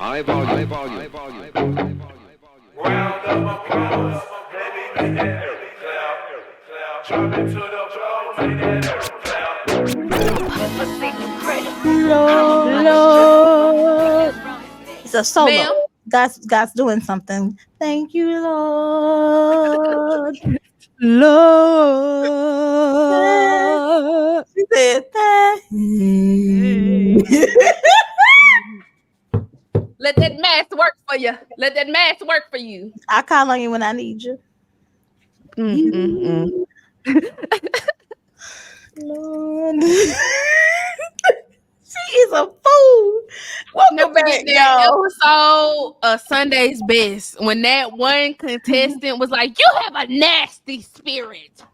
High volume. High volume. High volume. Round of applause, baby, make that dirty clap. Drop it to the floor, make that dirty clap. Lord. It's a solo. Ma'am? God's doing something. Thank you, Lord. Lord. She said, thank you. Let that mask work for you. Let that mask work for you. I call on you when I need you. Lord. She is a fool. Welcome back, y'all. Episode Sunday's Best, when that one contestant was like, "You have a nasty spirit.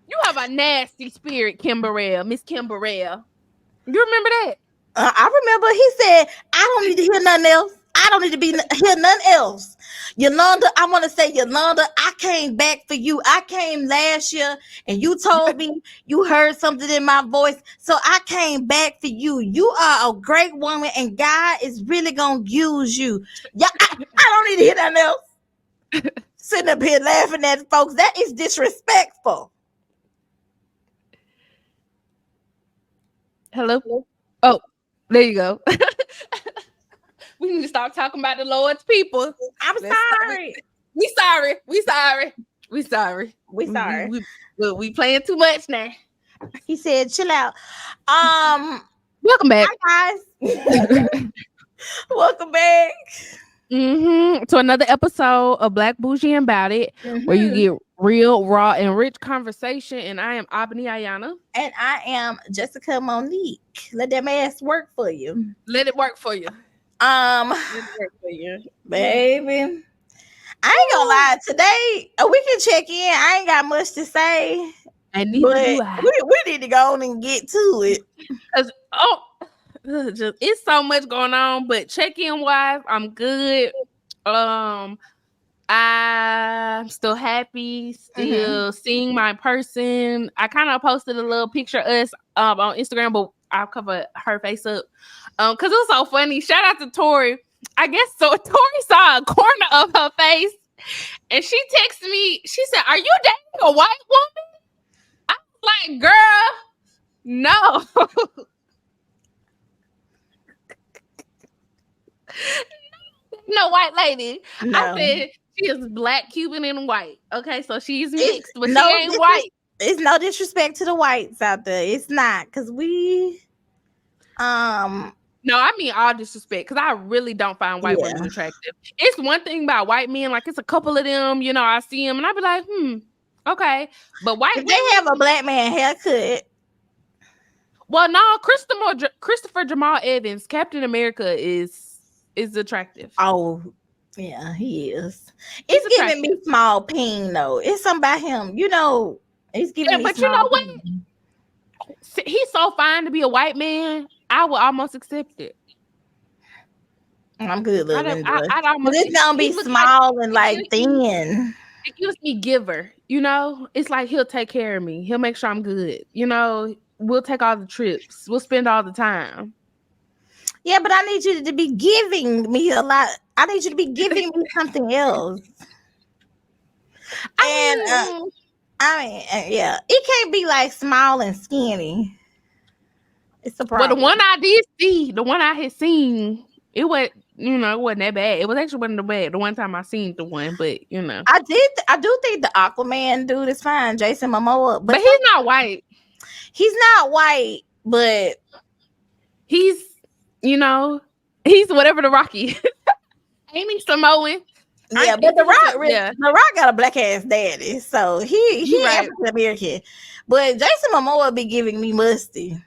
You have a nasty spirit, Burrell, Miss Burrell." You remember that? I remember he said, "I don't need to hear nothing else. I don't need to hear nothing else." Yolanda, I want to say, Yolanda, I came back for you. I came last year and you told me you heard something in my voice. So I came back for you. You are a great woman and God is really going to use you. Yeah, I don't need to hear nothing else. Sitting up here laughing at folks. That is disrespectful. Hello? Oh, there you go. We need to stop talking about the Lord's people. I'm sorry. We sorry. We sorry. We sorry. We sorry. We playing too much now. He said, chill out. Welcome back. Hi, guys. Welcome back. To another episode of Black Bougie Bout It, where you get real, raw, and rich conversation. And I am Abani Ayana. And I am Jessica Monique. Let that mask work for you. Let it work for you. Baby, I ain't gonna lie. Today we can check in. I ain't got much to say, and neither do I. We need to go on and get to it. Cause it's so much going on. But check-in wise, I'm good. I'm still happy, still seeing my person. I kind of posted a little picture of us on Instagram, but I'll cover her face up. Because it was so funny. Shout out to Tori. I guess so. Tori saw a corner of her face and she texted me. She said, "Are you dating a white woman?" I was like, "Girl, no." No white lady. No. I said she is black, Cuban, and white. Okay, so she's mixed, but she ain't white. It's no disrespect to the whites out there. It's not, because we no, I mean all disrespect, because I really don't find white women attractive. It's one thing about white men, like it's a couple of them, you know, I see them and I be like, okay. But white women, they have a black man haircut. Well, no, Christopher Jamal Evans, Captain America is attractive. Oh, yeah, he is. It's giving me small peen though. It's something about him, you know. It's giving me. But you know what? He's so fine to be a white man. I would almost accept it. I'm good looking. It's gonna be small and like thin. It gives me giver, you know. It's like he'll take care of me. He'll make sure I'm good. You know, we'll take all the trips. We'll spend all the time. Yeah, but I need you to be giving me a lot. I need you to be giving me something else. Yeah, it can't be like small and skinny. It's a problem. Well, the one I did see, the one I had seen, it wasn't that bad. It was actually wasn't bad. The one time I seen the one, but you know, I do think the Aquaman dude is fine, Jason Momoa, but he's not white. He's not white, but he's, you know, he's whatever the Rock is. Ain't he Samoan? Yeah, but the Rock got a black ass daddy, so he African American. But Jason Momoa be giving me musty.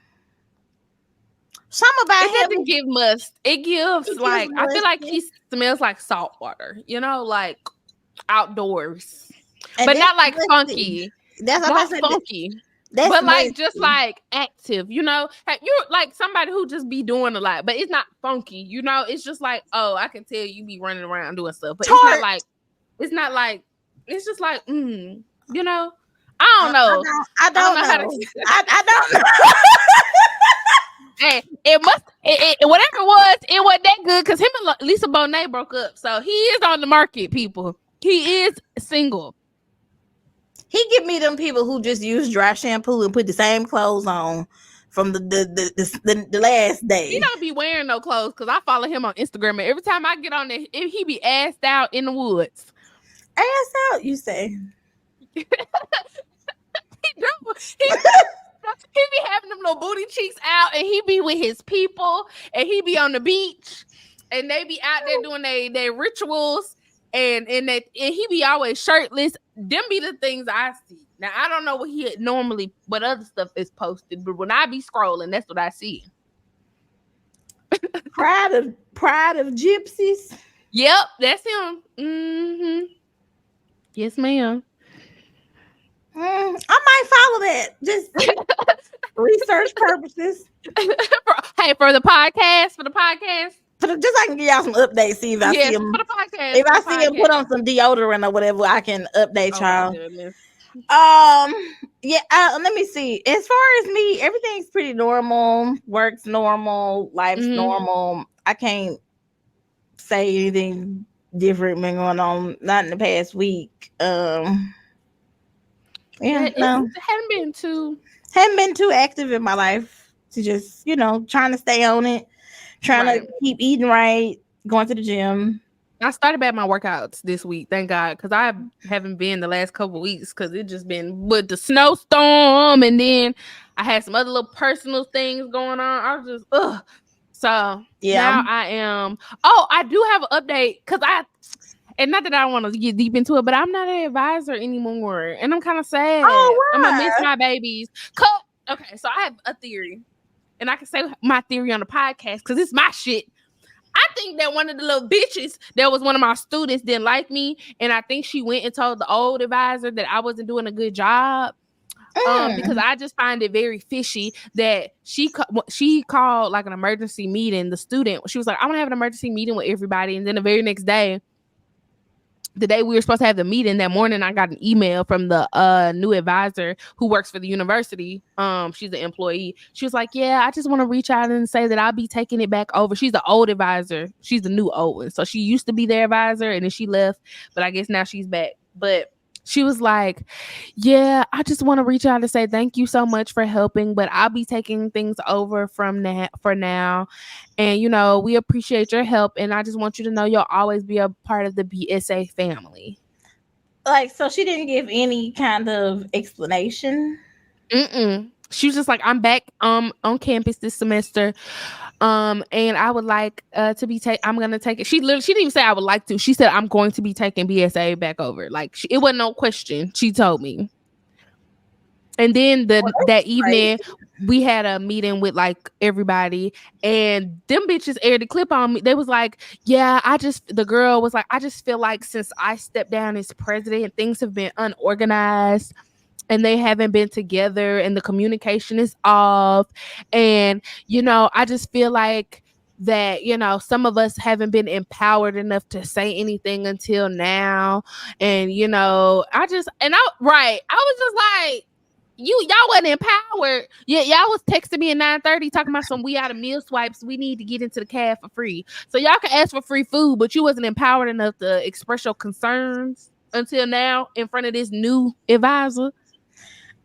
Something about him doesn't give must. It gives like I feel like he smells like salt water, you know, like outdoors, and but not like funky. That's not funky. But musty. Like just like active, you know. You're like somebody who just be doing a lot, but it's not funky, you know. It's just like, oh, I can tell you be running around doing stuff, but it's not like it's just like you know. I don't know. I don't know. I don't know. Hey, it Whatever it wasn't that good because him and Lisa Bonet broke up. So he is on the market, people. He is single. He give me them people who just use dry shampoo and put the same clothes on from the last day. He don't be wearing no clothes because I follow him on Instagram, and every time I get on there, he be assed out in the woods. Ass out, you say? He be having them little booty cheeks out, and he be with his people, and he be on the beach, and they be out there doing their rituals, and he be always shirtless. Them be the things I see. Now I don't know what other stuff is posted, but when I be scrolling, that's what I see. Pride of gypsies. Yep, that's him. Mm-hmm. Yes, ma'am. I might follow that. Just research purposes. For the podcast. Just so I can give y'all some updates. See if I see him. For the podcast. If I see him put on some deodorant or whatever, I can update y'all. Yeah. Let me see. As far as me, everything's pretty normal. Work's normal. Life's normal. I can't say anything different been going on. Not in the past week. Yeah, no. Haven't been too active in my life to just, trying to stay on it, trying to keep eating right, going to the gym. I started back my workouts this week, thank God, because I haven't been the last couple of weeks because it just been with the snowstorm, and then I had some other little personal things going on. I was just So now I am. Oh, I do have an update because and not that I don't want to get deep into it, but I'm not an advisor anymore, and I'm kind of sad. Oh, why? I'm gonna miss my babies. Okay, so I have a theory, and I can say my theory on the podcast because it's my shit. I think that one of the little bitches that was one of my students didn't like me, and I think she went and told the old advisor that I wasn't doing a good job. Because I just find it very fishy that she called like an emergency meeting. The student, she was like, "I want to have an emergency meeting with everybody," and then the very next day, the day we were supposed to have the meeting, that morning I got an email from the new advisor who works for the university. She's an employee. She was like, "Yeah, I just want to reach out and say that I'll be taking it back over." She's the old advisor. She's the new old one. So she used to be their advisor and then she left, but I guess now she's back. But she was like, "Yeah, I just want to reach out to say thank you so much for helping, but I'll be taking things over from that for now. And, we appreciate your help. And I just want you to know you'll always be a part of the BSA family." Like, so she didn't give any kind of explanation? She was just like, "I'm back on campus this semester. And I would like to be I'm gonna take it." She didn't even say I would like to. She said, "I'm going to be taking BSA back over." Like, it wasn't no question. She told me. And then that evening, we had a meeting with like everybody, and them bitches aired the clip on me. They was like, "Yeah, the girl was like, I just feel like since I stepped down as president, things have been unorganized. And they haven't been together and the communication is off. And, I just feel like that, some of us haven't been empowered enough to say anything until now. And, I was just like, y'all wasn't empowered. Yeah, y'all was texting me at 9:30 talking about some we out of meal swipes. We need to get into the cab for free. So y'all can ask for free food, but you wasn't empowered enough to express your concerns until now in front of this new advisor.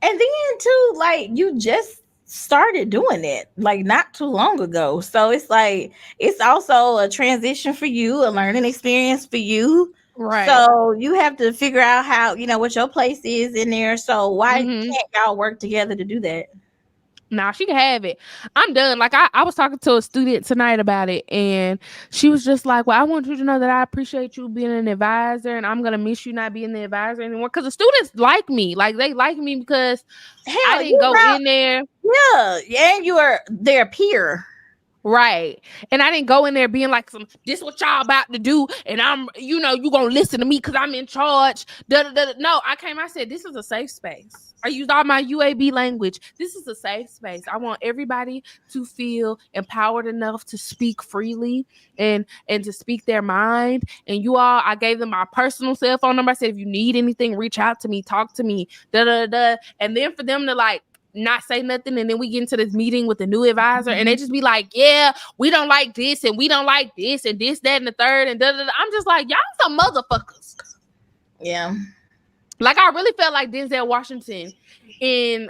And then too, like, you just started doing it like not too long ago. So it's like it's also a transition for you, a learning experience for you. Right. So you have to figure out how, what your place is in there. So why can't y'all work together to do that? Nah, she can have it. I'm done. Like I was talking to a student tonight about it, and she was just like, "Well, I want you to know that I appreciate you being an advisor, and I'm gonna miss you not being the advisor anymore." Because the students like me, like they like me because I didn't go in there. Yeah, and you are their peer. Right. And I didn't go in there being like this what y'all about to do, and I'm you gonna listen to me because I'm in charge. No, I said this is a safe space. I used all my UAB language. This is a safe space. I want everybody to feel empowered enough to speak freely and to speak their mind. And I gave them my personal cell phone number. I said, if you need anything, reach out to me, talk to me, And then for them to like not say nothing, and then we get into this meeting with the new advisor, and they just be like, yeah, we don't like this, and we don't like this, and this, that, and the third, and da-da-da. I'm just like, y'all some motherfuckers. Yeah. Like, I really felt like Denzel Washington in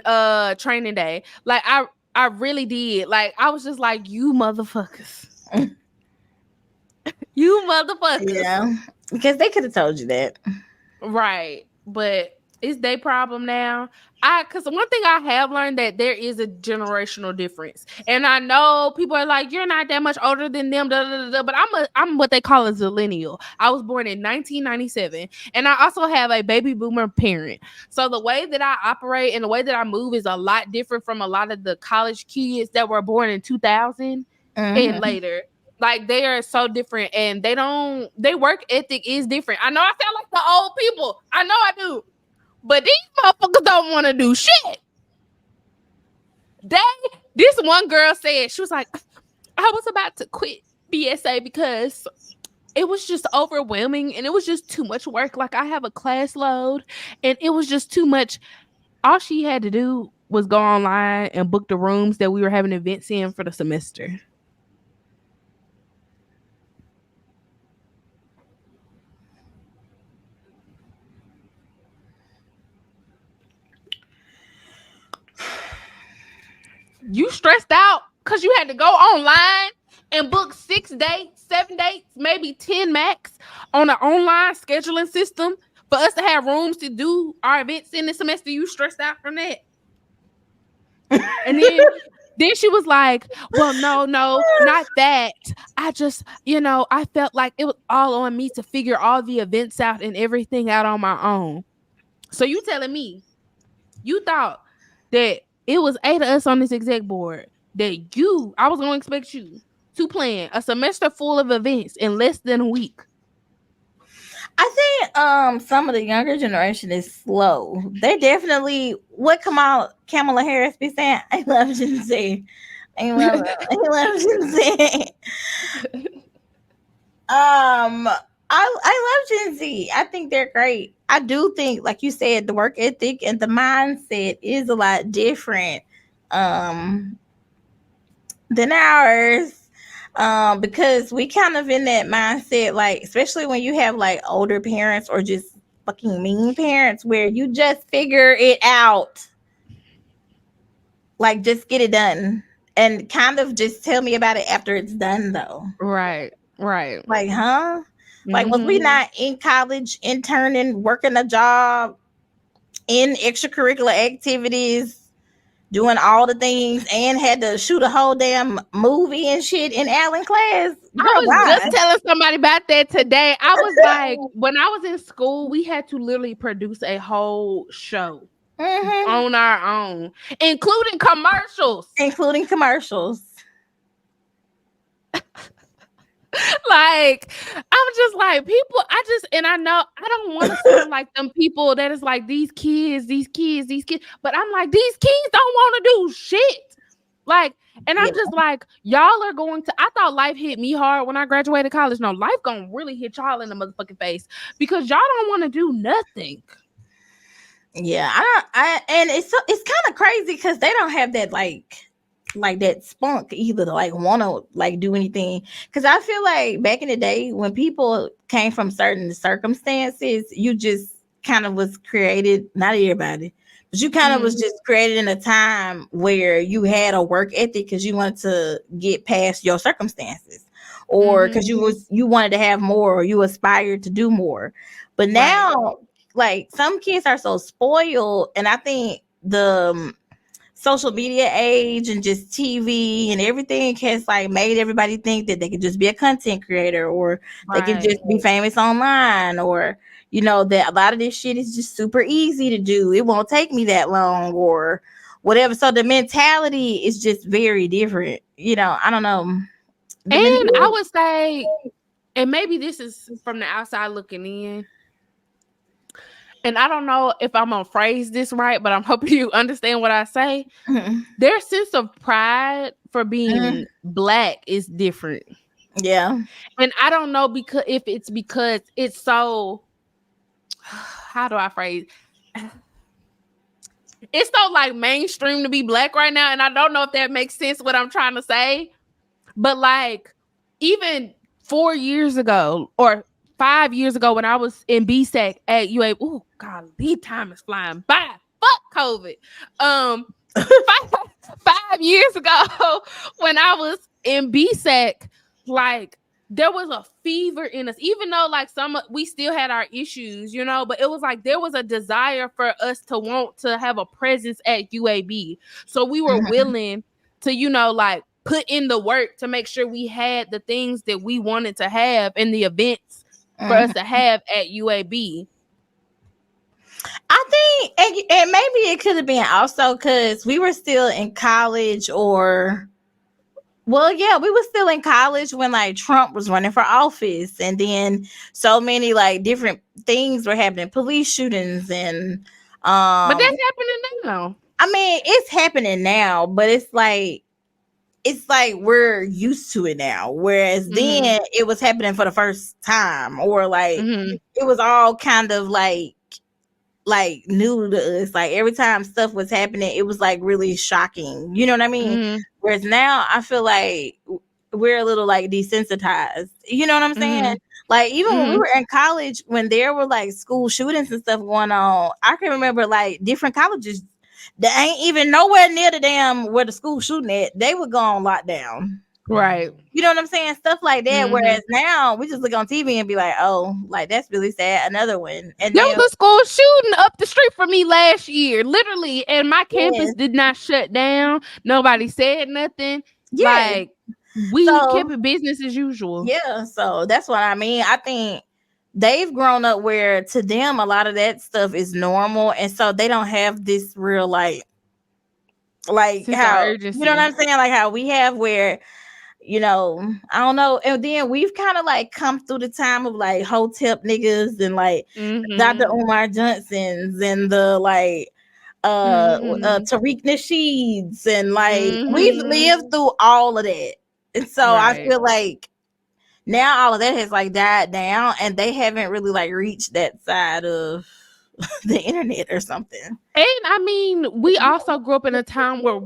Training Day. Like, I really did. Like, I was just like, you motherfuckers. You motherfuckers. Yeah. Because they could have told you that. Right. But it's their problem now. Because one thing I have learned that there is a generational difference. And I know people are like, you're not that much older than them, da, da, da, da, but I'm what they call a zillennial. I was born in 1997. And I also have a baby boomer parent. So the way that I operate and the way that I move is a lot different from a lot of the college kids that were born in 2000 and later. Like, they are so different, and their work ethic is different. I know I sound like the old people. I know I do. But these motherfuckers don't want to do shit. This one girl said, she was like, I was about to quit BSA because it was just overwhelming, and it was just too much work. Like, I have a class load, and it was just too much. All she had to do was go online and book the rooms that we were having events in for the semester. You stressed out because you had to go online and book 6 dates, 7 dates, maybe 10 max on an online scheduling system for us to have rooms to do our events in the semester. You stressed out from that. And then she was like, well, no, not that. I just, I felt like it was all on me to figure all the events out and everything out on my own. So you telling me you thought that it was 8 of us on this exec board that I was going to expect you to plan a semester full of events in less than a week. I think some of the younger generation is slow. They definitely, what Kamala Harris be saying? I love Gen Z. I love Gen Z. I love Gen Z. I think they're great. I do think, like you said, the work ethic and the mindset is a lot different than ours. Because we kind of in that mindset, like, especially when you have like older parents or just fucking mean parents where you just figure it out. Like, just get it done and kind of just tell me about it after it's done, though. Right. Like, huh? Like, was we not in college, interning, working a job, in extracurricular activities, doing all the things, and had to shoot a whole damn movie and shit in Allen class? Girl, I was just telling somebody about that today. I was like, when I was in school, we had to literally produce a whole show on our own, including commercials. Like, I'm just like, people, I know I don't want to sound like them people that is like these kids, but I'm like, these kids don't want to do shit. Like, and I'm just like, y'all are going to, I thought life hit me hard when I graduated college. No, life gonna really hit y'all in the motherfucking face because y'all don't want to do nothing. Yeah, and it's kind of crazy because they don't have that like that spunk either to like want to like do anything. Because I feel like back in the day when people came from certain circumstances, you just kind of was created, not everybody, but you kind of was just created in a time where you had a work ethic because you wanted to get past your circumstances, or because you wanted to have more, or you aspired to do more. But now, like, some kids are so spoiled, and I think the social media age and just TV and everything has like made everybody think that they could just be a content creator, or they can just be famous online, or that a lot of this shit is just super easy to do. It won't take me that long, or whatever. So the mentality is just very different. I don't know. And I would say, and maybe this is from the outside looking in, and I don't know if I'm gonna phrase this right, but I'm hoping you understand what I say. Their sense of pride for being Black is different. Yeah. And I don't know because it's so, how do I phrase? it's so like mainstream to be black right now, and I don't know if that makes sense what I'm trying to say, but like even 4 years ago or 5 years ago when I was in BSAC at UA, oh god, lead time is flying by. Fuck COVID. 5 years ago when I was in BSAC, like there was a fever in us, even though like we still had our issues, you know, but it was like there was a desire for us to want to have a presence at UAB. So we were willing to, you know, like put in the work to make sure we had the things that we wanted to have in the events for us to have at UAB. I think, and maybe it could have been also because we were still in college, or, well, yeah, we were still in college when like Trump was running for office, and then so many like different things were happening, police shootings, and but that's happening now. I mean, it's happening now, but it's like we're used to it now. Whereas then it was happening for the first time, or like it was all kind of like new to us. Like every time stuff was happening, it was like really shocking. You know what I mean? Whereas now I feel like we're a little like desensitized. You know what I'm saying? Like even when we were in college, when there were like school shootings and stuff going on, I can remember like different colleges that ain't even nowhere near the damn where the school shooting at. They would go on lockdown. Right. You know what I'm saying? Stuff like that. Whereas now we just look on TV and be like, oh, like that's really sad. Another one. And there was a school shooting up the street from me last year, literally, and my campus did not shut down. Nobody said nothing. Yeah. Like we kept it business as usual. Yeah. So that's what I mean. I think they've grown up where to them a lot of that stuff is normal, and so they don't have this real like how, you know what I'm saying? Like how we have where, you know, I don't know. And then we've kind of like come through the time of like Hotep niggas and like Dr. Umar Johnsons and the like Tariq Nasheeds, and like we've lived through all of that. And so I feel like now all of that has like died down, and they haven't really like reached that side of the internet or something. And I mean, we also grew up in a time where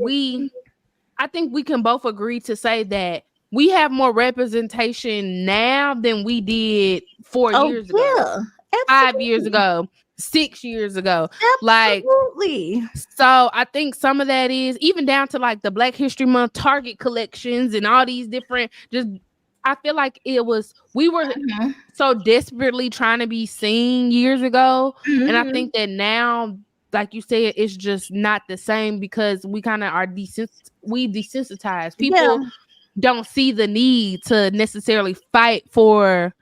I think we can both agree to say that we have more representation now than we did 4 years ago. Yeah, 5 years ago, 6 years ago. Absolutely. Like, so I think some of that is even down to like the Black History Month Target collections and all these different, just I feel like we were so desperately trying to be seen years ago. And I think that now, like you said, it's just not the same because we kind of are desensitized. People don't see the need to necessarily fight for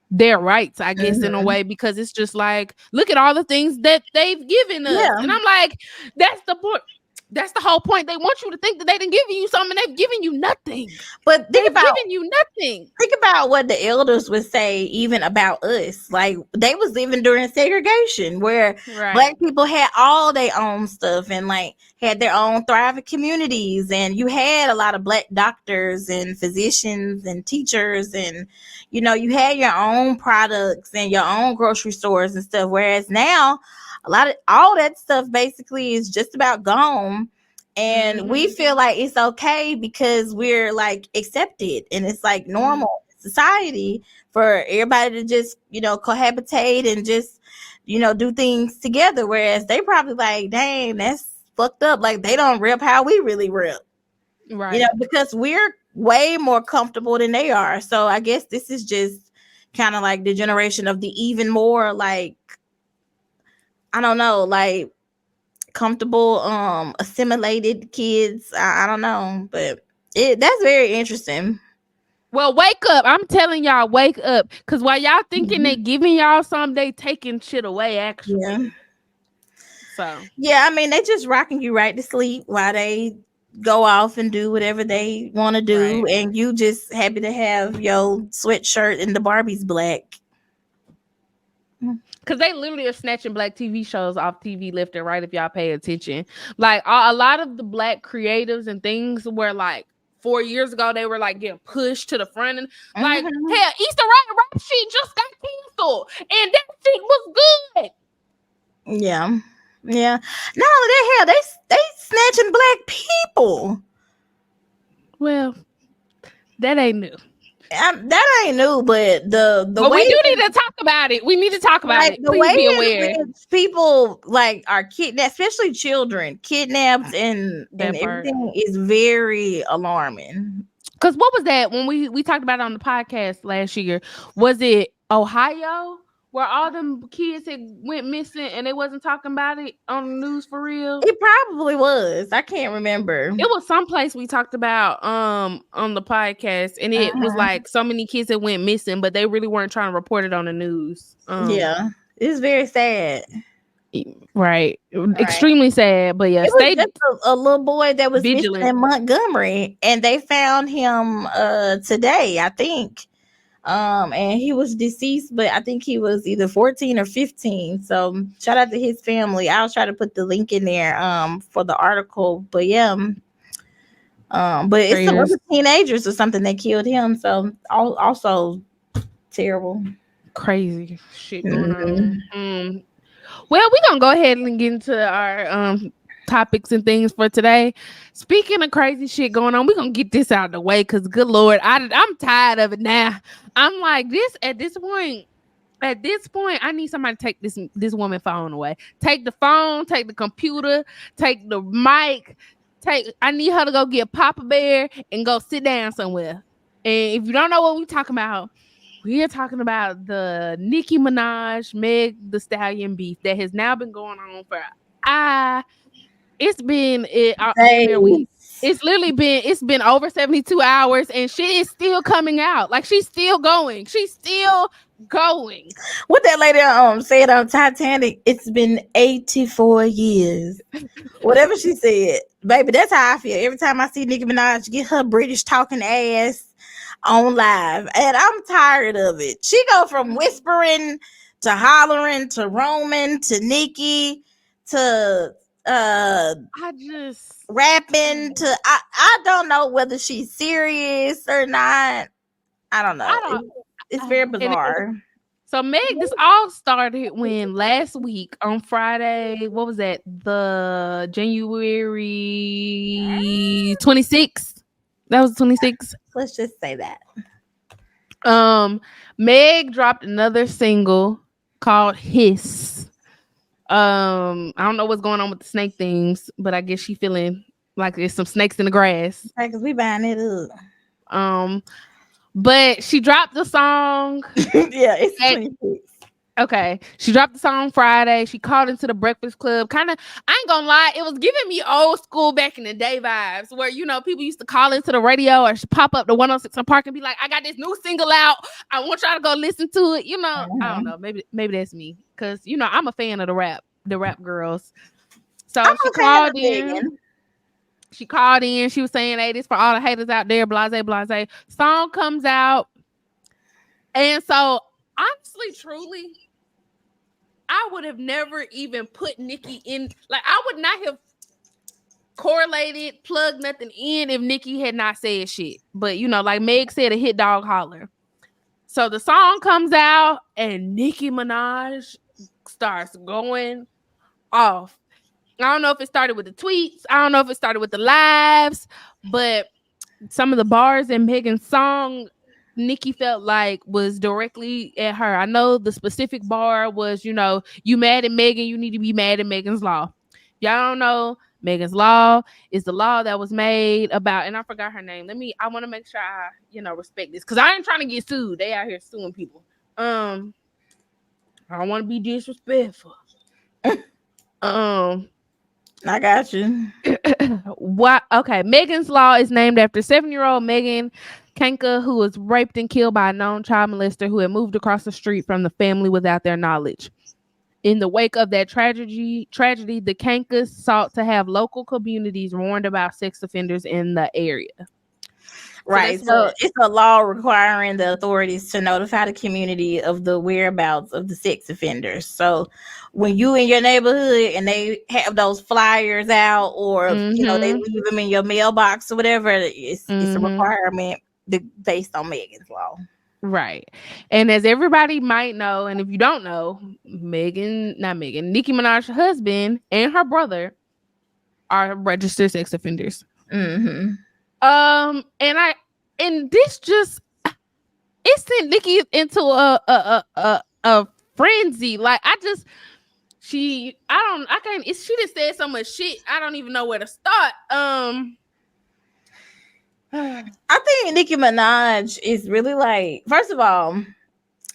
their rights, I guess, in a way, because it's just like, look at all the things that they've given us. And I'm like, that's the point. That's the whole point. They want you to think that they didn't give you something. They've given you nothing. But they've given you nothing. Think about what the elders would say even about us. Like they was living during segregation where Black people had all their own stuff and like had their own thriving communities. And you had a lot of Black doctors and physicians and teachers, and you know, you had your own products and your own grocery stores and stuff. Whereas now all that stuff basically is just about gone, and we feel like it's okay because we're like accepted and it's like normal society for everybody to just, you know, cohabitate and just, you know, do things together. Whereas they probably like, dang, that's fucked up. Like they don't rip how we really rip, right? You know, because we're way more comfortable than they are. So I guess this is just kind of like the generation of the even more like, I don't know, like comfortable, assimilated kids. I don't know, but that's very interesting. Well, wake up. I'm telling y'all, wake up. Because while y'all thinking they giving y'all something, they taking shit away, actually. Yeah. So. Yeah, I mean, they just rocking you right to sleep while they go off and do whatever they want to do. Right. And you just happy to have your sweatshirt and the Barbie's black. Because they literally are snatching Black TV shows off TV left and right if y'all pay attention. Like a lot of the Black creatives and things were like 4 years ago, they were like getting pushed to the front. And like, hell, Easter Rap shit just got canceled. And that shit was good. Yeah. Yeah. Not only that, hell, they snatching black people. Well, that ain't new. That ain't new, but the But way we do need to talk about it. We need to talk about like it. the Please way be in aware. which people like are kidnapped, especially children, kidnapped and That part. everything is very alarming. Because what was that when we talked about it on the podcast last year? Was it Ohio where all them kids had went missing and they wasn't talking about it on the news for real? It probably was. I can't remember. It was someplace we talked about on the podcast, and it was like so many kids that went missing, but they really weren't trying to report it on the news. Yeah, it's very sad. Right. Extremely sad, but yeah, It was stay just a little boy that was missing vigilant. in Montgomery, and they found him today, I think. And he was deceased, but I think he was either 14 or 15. So shout out to his family. I'll try to put the link in there for the article. But yeah. But it's some other teenagers or something that killed him. So also terrible. Crazy shit going on. Well, we're gonna go ahead and get into our topics and things for today. Speaking of crazy shit going on, we're gonna get this out of the way because good lord, I'm tired of it now. I'm like this at this point, I need somebody to take this woman phone away. Take the phone, take the computer, take the mic, I need her to go get Papa Bear and go sit down somewhere. And if you don't know what we're talking about, we are talking about the Nicki Minaj, Meg the Stallion beef that has now been going on for it's been it's literally been over 72 hours and shit is still coming out. Like she's still going. What that lady said on Titanic, it's been 84 years. Whatever she said. Baby, that's how I feel. Every time I see Nicki Minaj get her British talking ass on live, and I'm tired of it. She go from whispering to hollering to Roman to Nicki to rapping to I don't know whether she's serious or not. I don't know. It's very bizarre. So Meg, this all started when last week on Friday, what was that? The January 26th. That was 26th. Let's just say that. Meg dropped another single called Hiss. I don't know what's going on with the snake things, but I guess she feeling like there's some snakes in the grass. Right, because we buying it up. But she dropped the song. Yeah, it's 26. Okay. She dropped the song Friday. She called into the Breakfast Club. Kind of, I ain't gonna lie, it was giving me old school back in the day vibes where, you know, people used to call into the radio or she pop up to 106 on Park and be like, I got this new single out. I want y'all to go listen to it. You know, I don't know. Maybe that's me. Cause you know, I'm a fan of the rap girls. So she called in. She called in. She was saying, hey, this for all the haters out there. Blase, blase. Song comes out. And so, honestly, truly, I would have never even put Nicki in. Like, I would not have correlated, plugged nothing in if Nicki had not said shit. But, you know, like Meg said, a hit dog holler. So the song comes out and Nicki Minaj starts going off. I don't know if it started with the tweets. I don't know if it started with the lives, but some of the bars in Megan's song, Nicki felt like was directly at her. I know the specific bar was, you know, you mad at Megan, you need to be mad at Megan's Law. Y'all don't know, Megan's Law is the law that was made about, and I forgot her name. I want to make sure I, you know, respect this because I ain't trying to get sued. They out here suing people. I don't want to be disrespectful. I got you. What? Okay. Megan's Law is named after 7-year-old Megan Kanka, who was raped and killed by a known child molester who had moved across the street from the family without their knowledge. In the wake of that tragedy, the Kankas sought to have local communities warned about sex offenders in the area. Right. So it's a law requiring the authorities to notify the community of the whereabouts of the sex offenders. So when you in your neighborhood and they have those flyers out or, you know, they leave them in your mailbox or whatever, it's a requirement based on Megan's Law. Right. And as everybody might know, and if you don't know, Nicki Minaj's husband and her brother are registered sex offenders. Mm-hmm. And this just it sent Nicki into a frenzy. Like she just said so much shit. I don't even know where to start. I think Nicki Minaj is really like, first of all,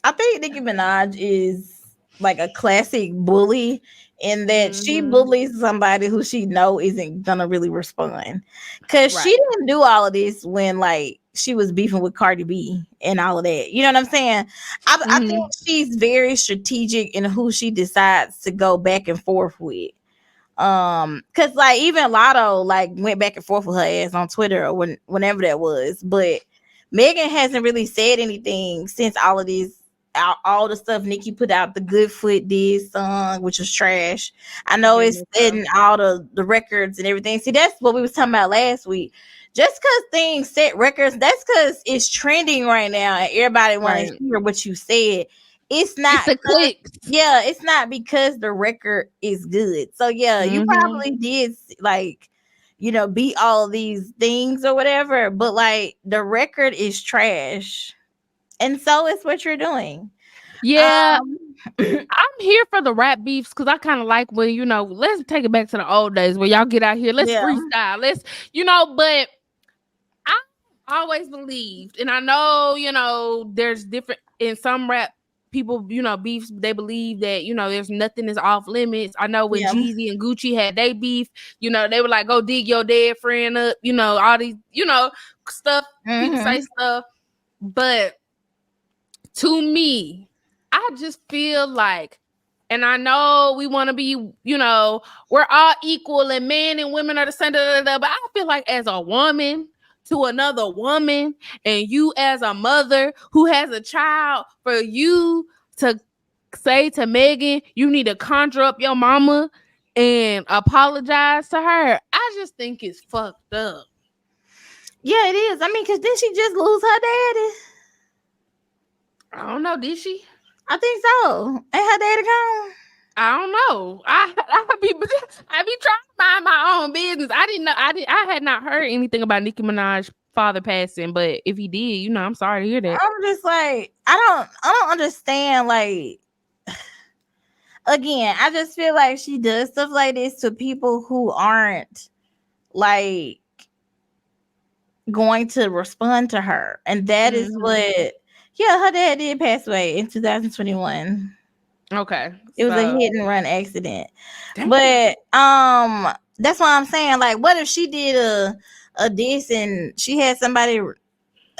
I think Nicki Minaj is like a classic bully in that she bullies somebody who she know isn't gonna really respond. Cause she didn't do all of this when like she was beefing with Cardi B and all of that. You know what I'm saying? I think she's very strategic in who she decides to go back and forth with. Cause like even Lotto like went back and forth with her ass on Twitter or whenever that was, but Megan hasn't really said anything since all of this, all the stuff Nicki put out, the Good Foot did song, which was trash. I know it's in all the records and everything. See, that's what we was talking about last week. Just because things set records, that's because it's trending right now and everybody wants to hear what you said. It's not it's a click. Yeah, it's not because the record is good. So yeah, you probably did like, you know, beat all these things or whatever, but like the record is trash. And so is what you're doing. Yeah. I'm here for the rap beefs because I kind of like when, you know, let's take it back to the old days where y'all get out here, let's freestyle. Let's, you know, but I always believed, and I know, you know, there's different in some rap people, you know, beefs, they believe that, you know, there's nothing is off limits. I know when Jeezy and Gucci had they beef, you know, they were like, go dig your dead friend up, you know, all these, you know, stuff, people say stuff. But to me, I just feel like, and I know we want to be, you know, we're all equal and men and women are the same, but I feel like as a woman to another woman and you as a mother who has a child, for you to say to Megan, you need to conjure up your mama and apologize to her, I just think it's fucked up. Yeah, it is. I mean, because didn't she just lose her daddy? I don't know, did she? I think so. Ain't her daddy gone? I don't know. I be trying to mind my own business. I had not heard anything about Nicki Minaj's father passing, but if he did, you know, I'm sorry to hear that. I'm just like, I don't understand. Like, again, I just feel like she does stuff like this to people who aren't like going to respond to her, and that is what. Yeah, her dad did pass away in 2021. Okay. It was a hit and run accident. But that's why I'm saying, like, what if she did a diss and she had somebody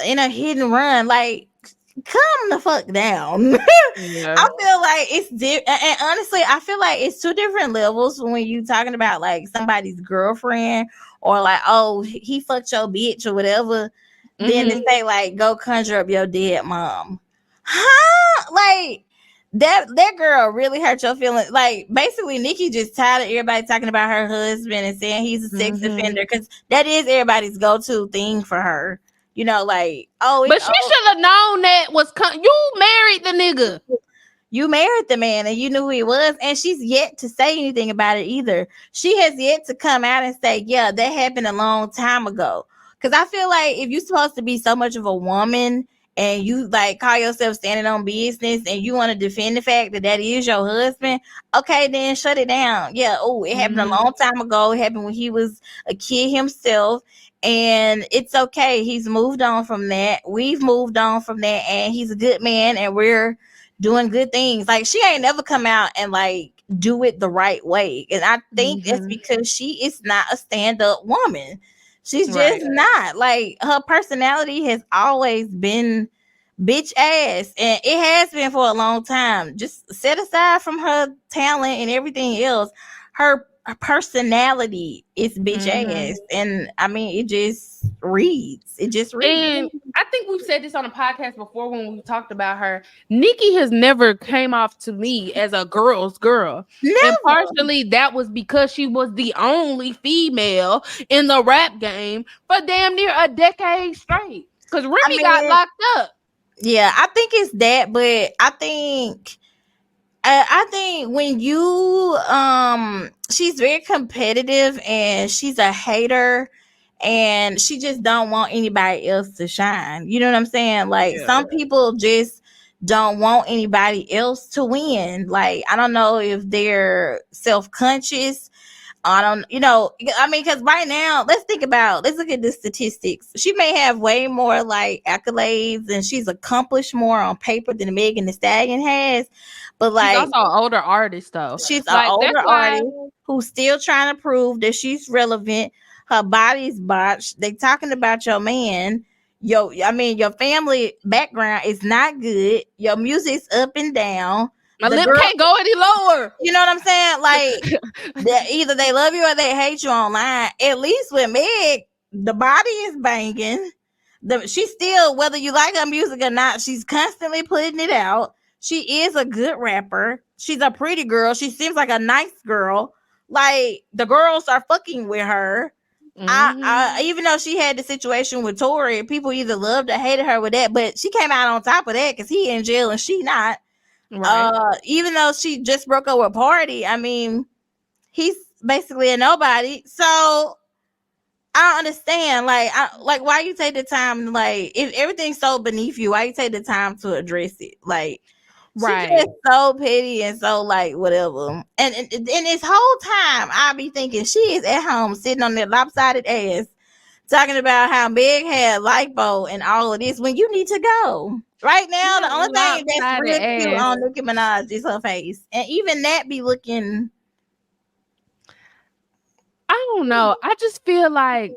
in a hit and run? Like, calm the fuck down. Yeah. I feel like it's and honestly, I feel like it's two different levels when you talking about like somebody's girlfriend or like, oh, he fucked your bitch or whatever. Then to say like, go conjure up your dead mom. Huh? Like that girl really hurt your feelings. Like basically Nicki just tired of everybody talking about her husband and saying he's a sex offender, because that is everybody's go-to thing for her. You know, like, oh, but she should have known that was you married the nigga. You married the man and you knew who he was, and she's yet to say anything about it either. She has yet to come out and say, yeah, that happened a long time ago. Because I feel like if you're supposed to be so much of a woman and you like call yourself standing on business and you want to defend the fact that is your husband, okay, then shut it down. Yeah, oh, it happened a long time ago. It happened when he was a kid himself, and it's okay. He's moved on from that. We've moved on from that, and he's a good man, and we're doing good things. Like, she ain't never come out and like do it the right way, and I think it's because she is not a stand-up woman. She's just not. Like, her personality has always been bitch ass, and it has been for a long time. Just set aside from her talent and everything else, her personality is bitch ass, and I mean it just reads. And I think we've said this on a podcast before when we talked about her. Nicki has never came off to me as a girl's girl. Never. And partially that was because she was the only female in the rap game for damn near a decade straight. Because Remy got locked up. Yeah, I think it's that, but I think when you she's very competitive and she's a hater and she just don't want anybody else to shine. You know what I'm saying? Like Yeah. some people just don't want anybody else to win. Like I don't know if they're self-conscious. I don't, I mean, because right now, let's look at the statistics. She may have way more like accolades and she's accomplished more on paper than Megan Thee Stallion has. But She's like, also an older artist though. she's an Like older that's why artist who's still trying to prove that she's relevant. Her body's botched. They talking about your man. Your family background is not good. Your music's up and down. my The lip girl, can't go any lower. you know what I'm saying? Like, either they love you or they hate you online. At least with Meg, the body is banging. She's still, whether you like her music or not, she's constantly putting it out. She is a good rapper. She's a pretty girl. She seems like a nice girl. Like the girls are fucking with her. I even though she had the situation with Tori, people either loved or hated her with that, but she came out on top of that because he in jail and she not. Right. Even though she just broke up with Party, I mean, he's basically a nobody. So I don't understand. Like why you take the time, like if everything's so beneath you, why you take the time to address it? Like she Right. just so petty and so like whatever. And this whole time I be thinking she is at home sitting on that lopsided ass talking about how Meg had lipo and all of this when you need to go. Right now, the only thing that's Lopsided real cute ass. on Nicki Minaj is her face. And even that be looking. I don't know. I just feel like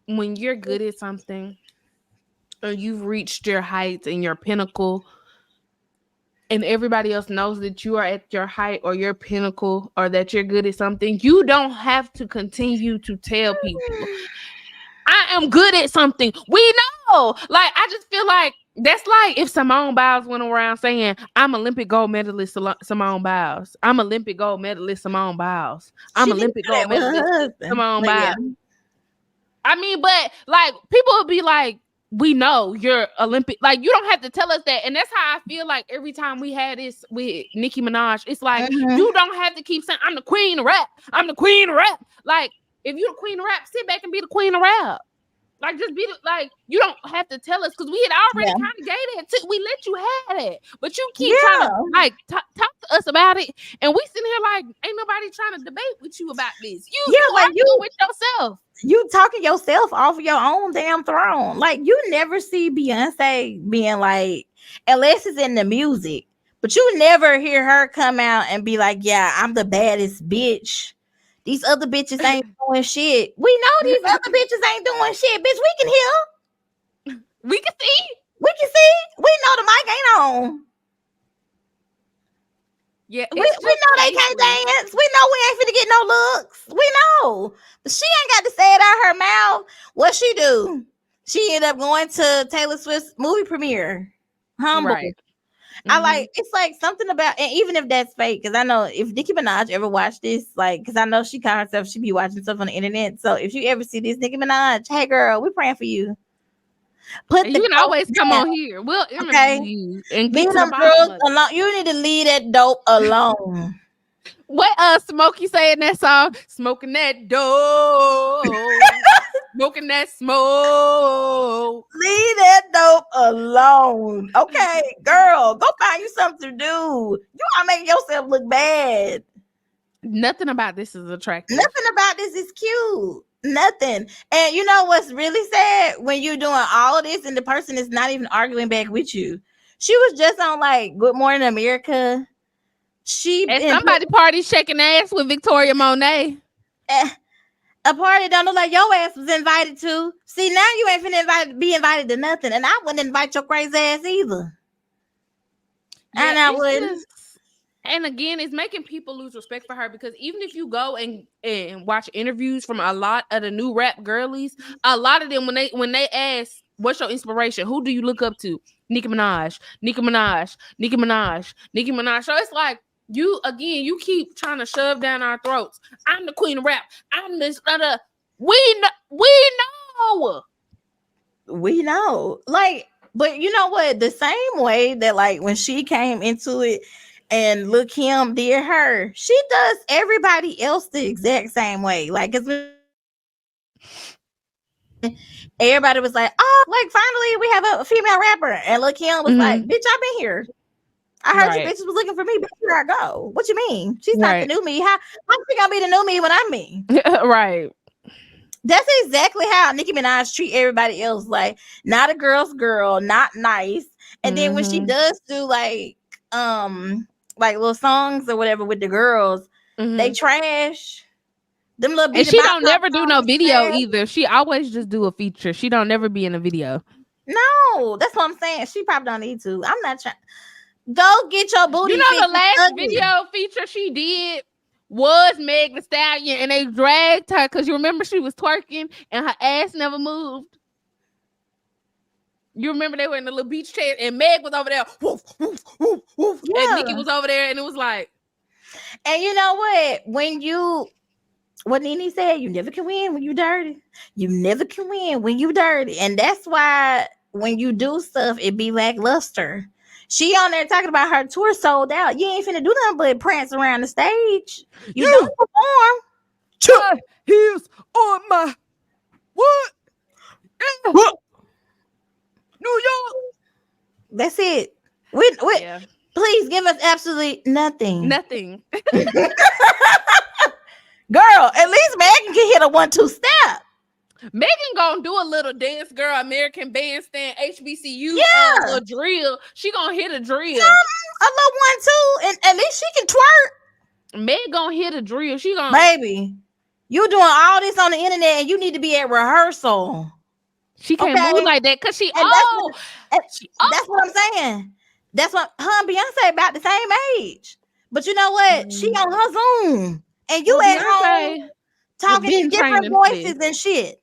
when you're good at something or you've reached your heights and your pinnacle and everybody else knows that you are at your height or your pinnacle or that you're good at something, you don't have to continue to tell people, I am good at something. We know. Like, I just feel like that's like if Simone Biles went around saying, I'm Olympic gold medalist Simone Biles. I'm Olympic gold medalist Simone Biles. I'm She did Olympic that gold with her medalist husband. Simone But yeah. Biles. I mean, but like people would be like, we know you're Olympic. Like you don't have to tell us that. And that's how I feel like every time we had this with Nicki Minaj, it's like you don't have to keep saying I'm the queen of rap. I'm the queen of rap. Like if you're the queen of rap, sit back and be the queen of rap. Like just be like you don't have to tell us because we had already kind of gave that too. We let you have it, but you keep trying to like talk to us about it, and we sitting here like ain't nobody trying to debate with you about this. You like argue with yourself. You talking yourself off of your own damn throne. Like you never see Beyonce being like, unless it's in the music, but you never hear her come out and be like, yeah, I'm the baddest bitch. These other bitches ain't doing shit. We know these other bitches ain't doing shit, bitch. We can hear. We can see. We can see. We know the mic ain't on. Yeah, we know they can't dance. We know we ain't finna get no looks. We know. But she ain't got to say it out her mouth. What she do? She ended up going to Taylor Swift's movie premiere. Humble. Right. I like it's like something about, and even if that's fake, because I know if Nicki Minaj ever watched this, like, because I know she called herself, she be watching stuff on the internet. So if you ever see this, Nicki Minaj, hey girl, we're praying for you. You can always come on here. We'll interview you and get to the bottom of it. Alone. You need to leave that dope alone. What Smokey say in that song? Smoking that dope. Smoking that smoke. Leave that dope alone. Okay, girl, go find you something to do. You are making yourself look bad. Nothing about this is attractive. Nothing about this is cute. Nothing. And you know what's really sad? When you're doing all of this and the person is not even arguing back with you. She was just on like Good Morning America. At somebody party shaking ass with Victoria Monet. A party don't look like your ass was invited to. See, now you ain't finna be invited to nothing. And I wouldn't invite your crazy ass either. Yeah, and I wouldn't. And again, it's making people lose respect for her because even if you go and watch interviews from a lot of the new rap girlies, a lot of them when they ask what's your inspiration, who do you look up to? Nicki Minaj, Nicki Minaj, Nicki Minaj, Nicki Minaj. So it's like you keep trying to shove down our throats. I'm the queen of rap. I'm this other. We know. We know. Like, but you know what? The same way that like when she came into it and Lil Kim did her, she does everybody else the exact same way. Like, cause everybody was like, "Oh, like finally we have a female rapper," and Lil Kim was like, Mhm. "Bitch, I've been here. I heard you Right. bitches was looking for me. Bitch, here I go. What you mean? She's not the Right. new me. How she gonna be the new me when I'm me?" Right. That's exactly how Nicki Minaj treat everybody else. Like, not a girl's girl, not nice. And then when she Mhm. does do like little songs or whatever with the girls, they Mhm. trash. Them little And beat she about don't top never do songs no is video trash. either. She always just do a feature. She don't never be in a video. No, that's what I'm saying. She probably don't need to. I'm not trying. Go get your You booty know fixed. the It's last ugly. video feature she did was Meg the Stallion, and they dragged her because you remember she was twerking and her ass never moved. You remember they were in the little beach chair and Meg was over there, woof, woof, woof, woof, and Nicki Yeah. was over there, and it was like, And you know what? What Nene said, you never can win when you dirty. You never can win when you dirty. And that's why when you do stuff, it be lackluster. She on there talking about her tour sold out. You ain't finna do nothing but prance around the stage. You you don't perform. got heels on my what? Yeah, What? New York. That's it. We Yeah, please give us absolutely nothing. nothing. Girl, at least Megan can hit a 1-2 step. Megan gonna do a little dance, girl, American Bandstand, HBCU, Yeah. little drill. She gonna hit a drill. A little 1-2, and at least she can twerk. Meg gonna hit a drill. She gonna, Baby, you doing all this on the internet and you need to be at rehearsal. she can't Okay. move like that because she And old. She that's what I'm saying. That's what her and Beyonce about the same age. But you know what? She on her Zoom. And you Well, at home Beyonce talking in been different training for voices this. and shit.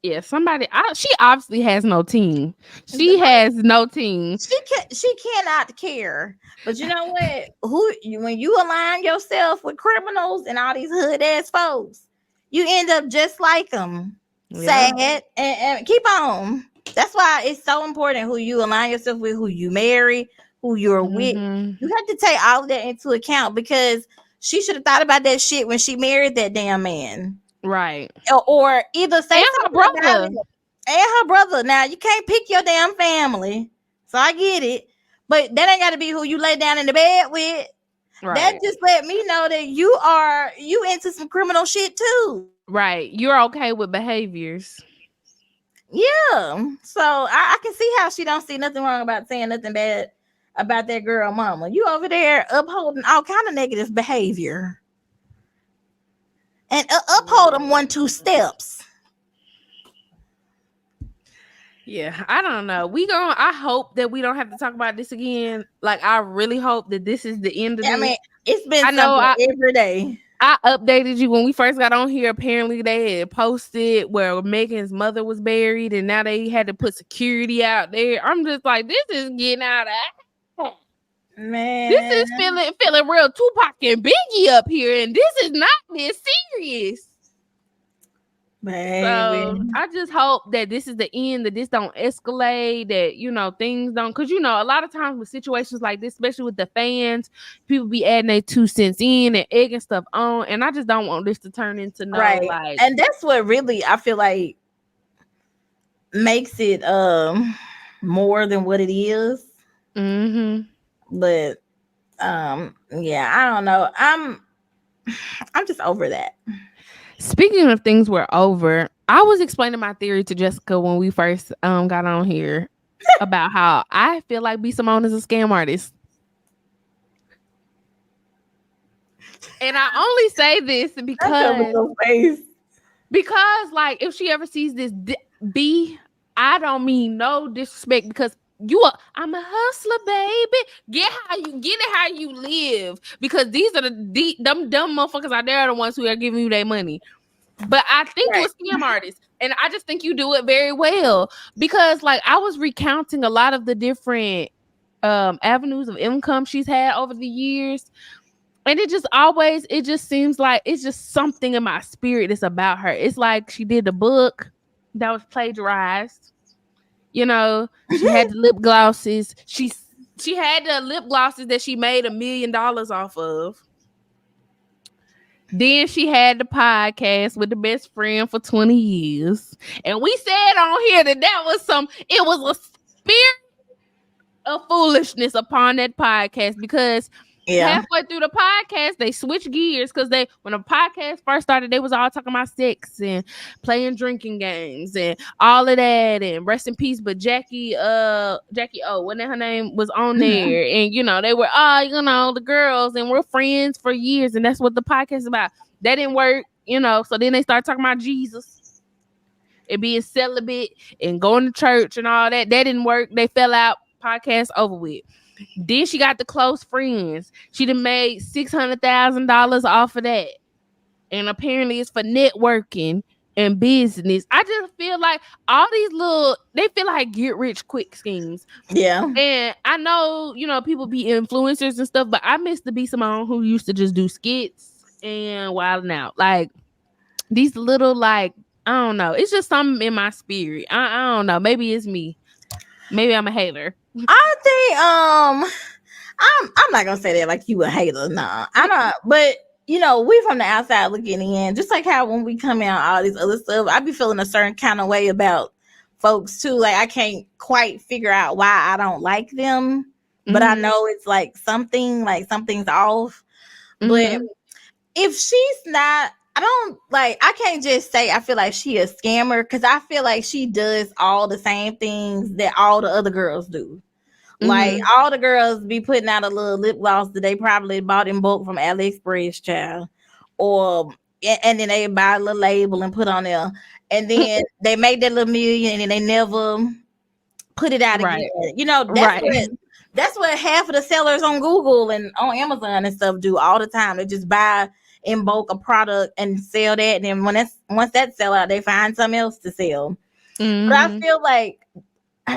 Yeah, somebody. She obviously has no team. She has no team. She cannot care. But you know what? When you align yourself with criminals and all these hood ass folks, you end up just like them. Yeah. Sad and keep on. That's why it's so important who you align yourself with, who you marry, who you're with. Mhm. You have to take all of that into account because she should have thought about that shit when she married that damn man. Right. Or either say And her something about brother. it. And her brother. Now you can't pick your damn family. So I get it. But that ain't gotta be who you lay down in the bed with. Right. That just let me know that you into some criminal shit too. Right. You're okay with behaviors. Yeah. So I can see how she don't see nothing wrong about saying nothing bad about that girl mama. You over there upholding all kind of negative behavior. And uphold them 1-2 steps. Yeah, I don't know. I hope that we don't have to talk about this again. Like, I really hope that this is the end of I this. mean, it's been I know something every day. I updated you when we first got on here. Apparently, they had posted where Megan's mother was buried, and now they had to put security out there. I'm just like, this is getting out of hand. Man, This is feeling real Tupac and Biggie up here, and this is not this serious. baby. So I just hope that this is the end, that this don't escalate, that things don't, because a lot of times with situations like this, especially with the fans, people be adding their 2 cents in and egging stuff on, and I just don't want this to turn into like. And that's what really I feel like makes it more than what it is. Mm-hmm. But yeah, I don't know. I'm just over that. Speaking of things we're over, I was explaining my theory to Jessica when we first got on here about how I feel like B. Simone is a scam artist. And I only say this because like if she ever sees this B, I don't mean no disrespect, because I'm a hustler, baby. Get it how you live, because these are them dumb motherfuckers out there are the ones who are giving you their money. But I think you're a scam artist, and I just think you do it very well, because like I was recounting a lot of the different avenues of income she's had over the years, And it just seems like it's just something in my spirit that's about her. It's like she did the book that was plagiarized. You know, she had the lip glosses. She had the lip glosses that she made $1 million off of. Then she had the podcast with the best friend for 20 years. And we said on here that it was a spirit of foolishness upon that podcast, because halfway through the podcast they switched gears, because when the podcast first started, they was all talking about sex and playing drinking games and all of that, and rest in peace, but Jackie O, when her name was on there, and they were the girls, and we're friends for years, and that's what the podcast is about. That didn't work, so then they started talking about Jesus and being celibate and going to church and all that. That didn't work. They fell out. Podcast over with. Then she got the close friends. She done made $600,000 off of that, and apparently it's for networking and business. I just feel like all these they feel like get rich quick schemes. Yeah. And I know people be influencers and stuff, but I miss to be someone who used to just do skits and wilding out. Like these little, I don't know. It's just something in my spirit. I don't know. Maybe it's me. Maybe I'm a hater. I think I'm not gonna say that like you a hater. Nah, I don't. But we from the outside looking in, just like how when we come out all this other stuff, I be feeling a certain kind of way about folks too. Like I can't quite figure out why I don't like them, but I know it's like something's off. But if she's not, I can't just say I feel like she a scammer, because I feel like she does all the same things that all the other girls do. Like all the girls be putting out a little lip gloss that they probably bought in bulk from AliExpress, child, and then they buy a little label and put on there, and then they make that little million and they never put it out again. That's what half of the sellers on Google and on Amazon and stuff do all the time. They just buy in bulk a product and sell that, and then once that sell out, they find something else to sell. But I feel like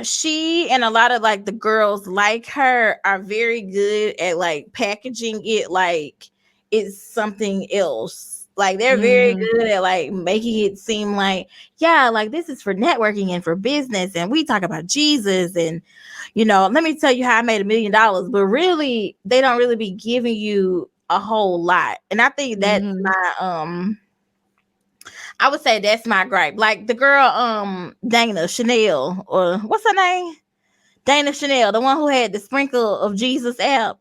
she and a lot of the girls like her are very good at packaging it like it's something else. Like they're very good at making it seem like, this is for networking and for business, and we talk about Jesus, and let me tell you how I made $1 million. But really, they don't really be giving you a whole lot. And I think that's my I would say that's my gripe. Like the girl Dana Chanel, or what's her name? Dana Chanel, the one who had the Sprinkle of Jesus app.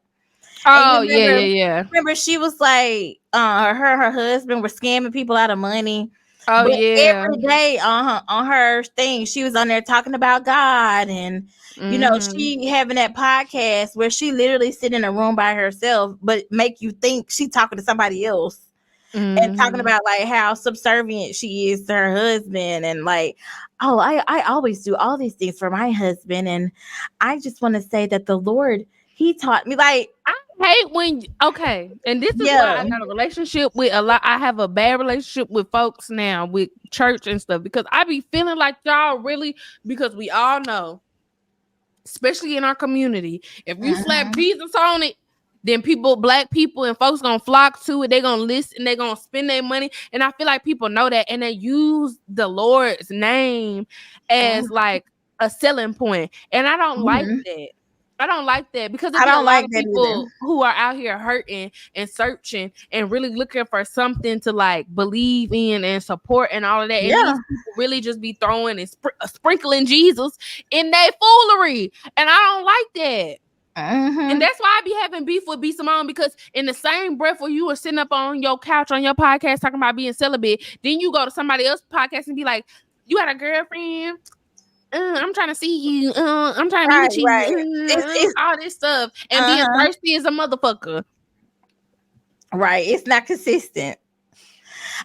Oh, yeah. Remember she was like her husband were scamming people out of money. Oh, but yeah. every day on her thing, she was on there talking about God, and she having that podcast where she literally sit in a room by herself, but make you think she talking to somebody else. And talking about how subservient she is to her husband, and I always do all these things for my husband, and I just want to say that the Lord, he taught me. I hate when and this is why I got a relationship with I have a bad relationship with folks now with church and stuff, because I be feeling like y'all really, because we all know, especially in our community, if you slap Jesus on it, then black people and folks gonna flock to it. They're gonna listen, they're gonna spend their money. And I feel like people know that, and they use the Lord's name as a selling point. And I don't like that. I don't like that, because there's a lot of people who are out here hurting and searching and really looking for something to believe in and support and all of that. And these people really just be throwing and sprinkling Jesus in their foolery. And I don't like that. And that's why I be having beef with B. Simone, because in the same breath where you were sitting up on your couch on your podcast talking about being celibate, then you go to somebody else's podcast and be like, you had a girlfriend? I'm trying to see you. I'm trying to be with you. It's all this stuff. And being thirsty as a motherfucker. Right. It's not consistent.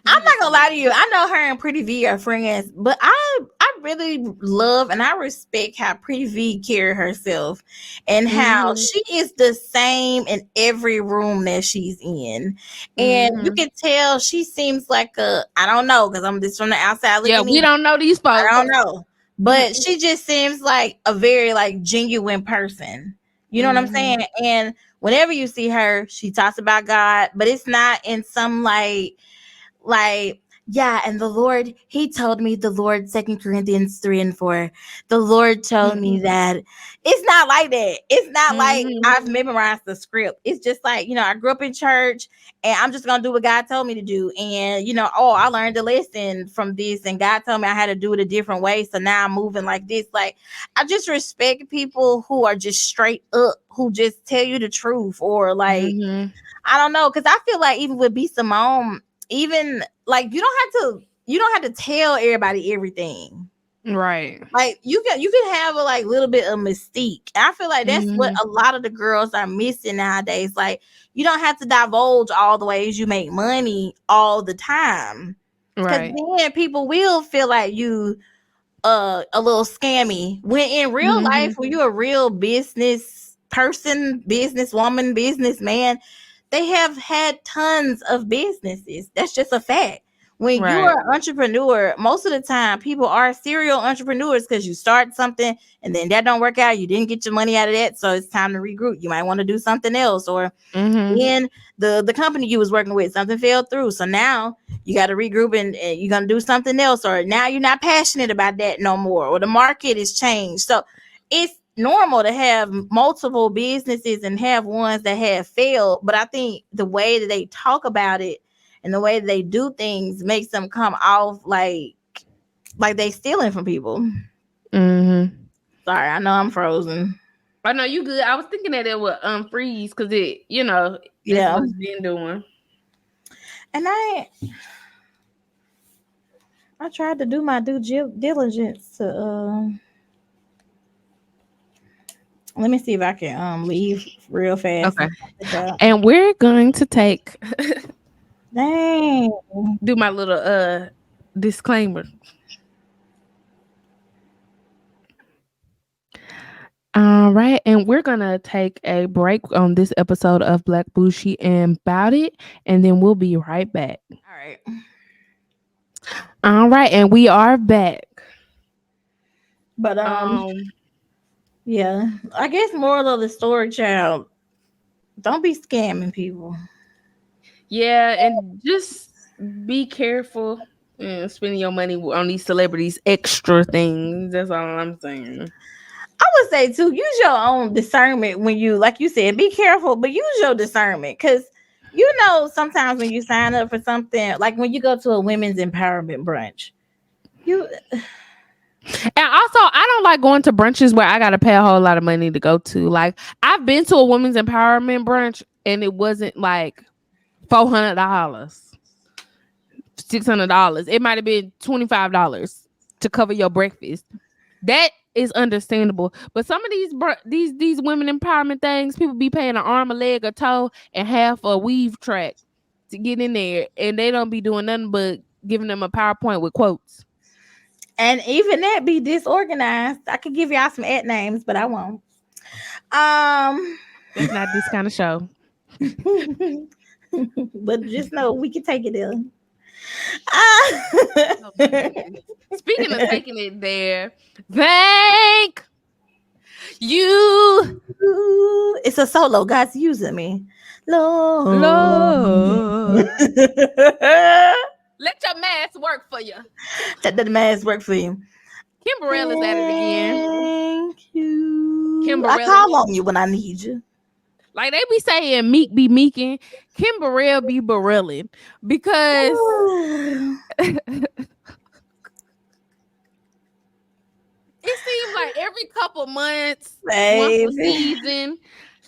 I'm not gonna lie to you. I know her and Pretty V are friends, but I really love and I respect how Pretty V carry herself, and how she is the same in every room that she's in. And you can tell she seems like I don't know, because I'm just from the outside looking in. We don't know these folks. I don't know. But she just seems like a very genuine person. You know what I'm saying? And whenever you see her, she talks about God, but it's not in some like yeah, and the Lord, he told me, the Lord, 2 Corinthians 3:4, the Lord told me that. It's not like that. It's not like I've memorized the script. It's just like, I grew up in church and I'm just gonna do what God told me to do. And I learned a lesson from this, and God told me I had to do it a different way, so now I'm moving like this. Like, I just respect people who are just straight up, who just tell you the truth, or like, I don't know, because I feel like even with B Simone, even like you don't have to tell everybody everything. Right. Like you can have a like little bit of mystique. And I feel like that's what a lot of the girls are missing nowadays. Like, you don't have to divulge all the ways you make money all the time. Because then people will feel like you a little scammy. When in real life, when you're a real business person, businesswoman, businessman, they have had tons of businesses. That's just a fact. When you are an entrepreneur, most of the time people are serial entrepreneurs, because you start something and then that don't work out. You didn't get your money out of that, so it's time to regroup. You might want to do something else, or in the company you was working with, something fell through. So now you got to regroup and you're gonna do something else, or now you're not passionate about that no more, or the market is changed. So it's normal to have multiple businesses and have ones that have failed, but I think the way that they talk about it and the way that they do things makes them come off like they stealing from people. Sorry, I know I'm frozen. I know you good. I was thinking that it would freeze, because it, that's what it's been doing. And I tried to do my due diligence to let me see if I can leave real fast. Okay. And we're going to take dang, do my little disclaimer. All right, and we're gonna take a break on this episode of Black Bougie Bout It, and then we'll be right back. All right, and we are back. But yeah, I guess moral of the story, child, don't be scamming people. Yeah, and just be careful spending your money on these celebrities extra things. That's all I'm saying. I would say too, use your own discernment when you, like you said, be careful, but use your discernment, because sometimes when you sign up for something, like when you go to a women's empowerment brunch, and also, I don't like going to brunches where I gotta pay a whole lot of money to go to. Like, I've been to a women's empowerment brunch and it wasn't like $400, $600. It might have been $25 to cover your breakfast. That is understandable. But some of these women empowerment things, people be paying an arm, a leg, a toe, and half a weave track to get in there, and they don't be doing nothing but giving them a PowerPoint with quotes. And even that be disorganized. I could give y'all some ad names, but I won't. That's not this kind of show. But just know we can take it there. Speaking of taking it there, thank you. It's a solo. God's using me. Lord. Let your mask work for you. Let the mask work for you. Kim Burrell is at it again. Thank you. Kim I Burrell call on you when I need you. Like they be saying, Meek be meeking. Kim Burrell be Burrelling, because it seems like every couple months, once a season,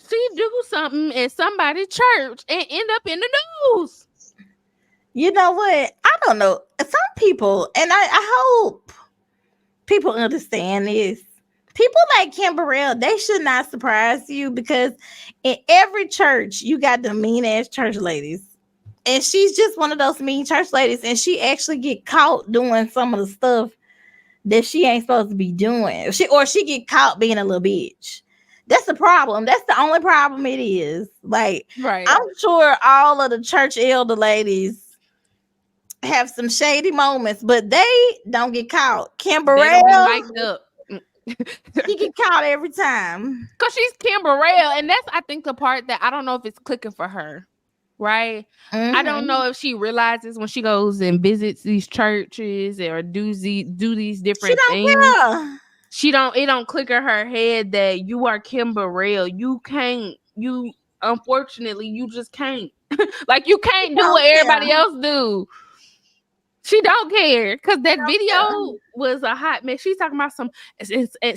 she do something at somebody's church and end up in the news. You know what? I don't know. Some people, and I hope people understand this. People like Kim Burrell, they should not surprise you, because in every church, you got the mean ass church ladies. And she's just one of those mean church ladies. And she actually get caught doing some of the stuff that she ain't supposed to be doing. She get caught being a little bitch. That's the problem. That's the only problem it is. Like, right. I'm sure all of the church elder ladies have some shady moments, but they don't get caught. Kim Burrell, they don't be mic'd up. He get caught every time. Cause she's Kim Burrell, and that's I think the part that I don't know if it's clicking for her, right? I don't know if she realizes when she goes and visits these churches or do these She different don't things. care. It don't click in her head that you are Kim Burrell. You unfortunately you just can't. Like you She can't do don't what everybody care. else do. She don't care because that Don't video care. was a hot mess. She's talking about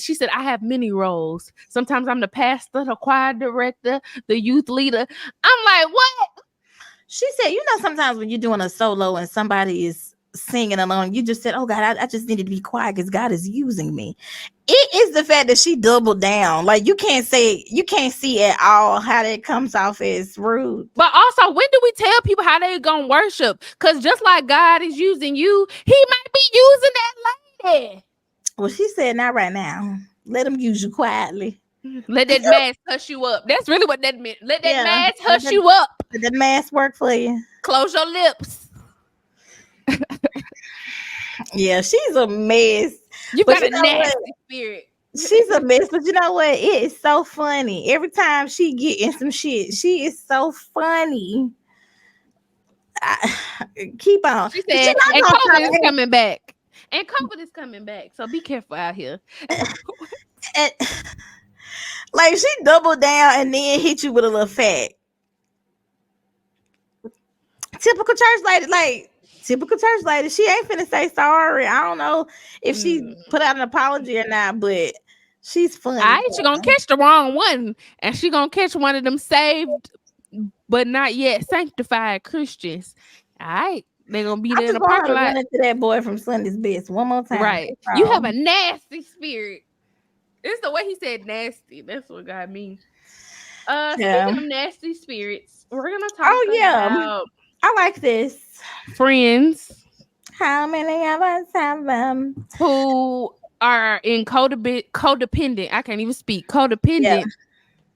she said, I have many roles. Sometimes I'm the pastor, the choir director, the youth leader. I'm like, what? She said, you know, sometimes when you're doing a solo and somebody is singing along, you just said, oh God, I just needed to be quiet because God is using me. It is the fact that she doubled down. Like you can't see at all how that comes off as rude. But also, when do we tell people how they gonna worship? Because just like God is using you, he might be using that lady. Well, she said, not right now. Let him use you quietly. Let that mask hush you up. That's really what that meant. Let that Yeah. mask hush you up. Let the mask work for you. Close your lips. Yeah, she's a mess. You But got you a know nasty what? spirit. She's a mess, but you know what? It is so funny. Every time she get in some shit, she is so funny. Keep on. She But she said, and not gonna COVID is stop coming back. And COVID is coming back. So be careful out here. and, like she doubled down and then hit you with a little fact. Typical church lady, like typical church lady. She ain't finna say sorry. I don't know if she put out an apology or not, but she's funny. She gonna catch the wrong one. And she gonna catch one of them saved but not yet sanctified Christians. All right. They're gonna be I there in just the want her parking to run lot. into that boy from Sunday's Best one more time. Right. You have a nasty spirit. It's the way he said nasty. That's what God means. Speaking of nasty spirits, we're gonna talk about I like this. friends How many of us have them? who are in codependent. I can't even speak. Codependent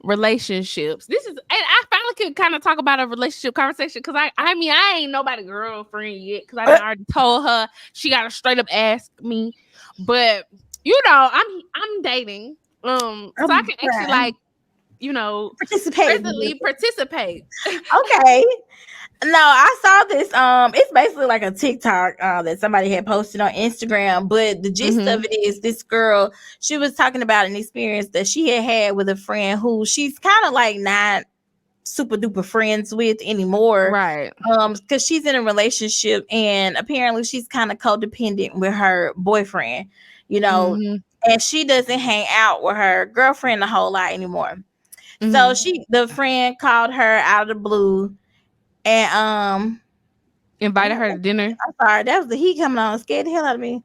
relationships. This is, and I finally could kind of talk about a relationship conversation because I mean I ain't nobody girlfriend yet because I done already told her she got to straight up ask me, but you know I'm dating, so I can actually like participate. Okay. No, I saw this. It's basically like a TikTok that somebody had posted on Instagram, but the gist of it is this girl, she was talking about an experience that she had with a friend who she's kind of like not super duper friends with anymore. Right. Because she's in a relationship and apparently she's kind of codependent with her boyfriend, and she doesn't hang out with her girlfriend a whole lot anymore. So the friend called her out of the blue and invited her to dinner. I'm sorry, that was the heat coming on, scared the hell out of me.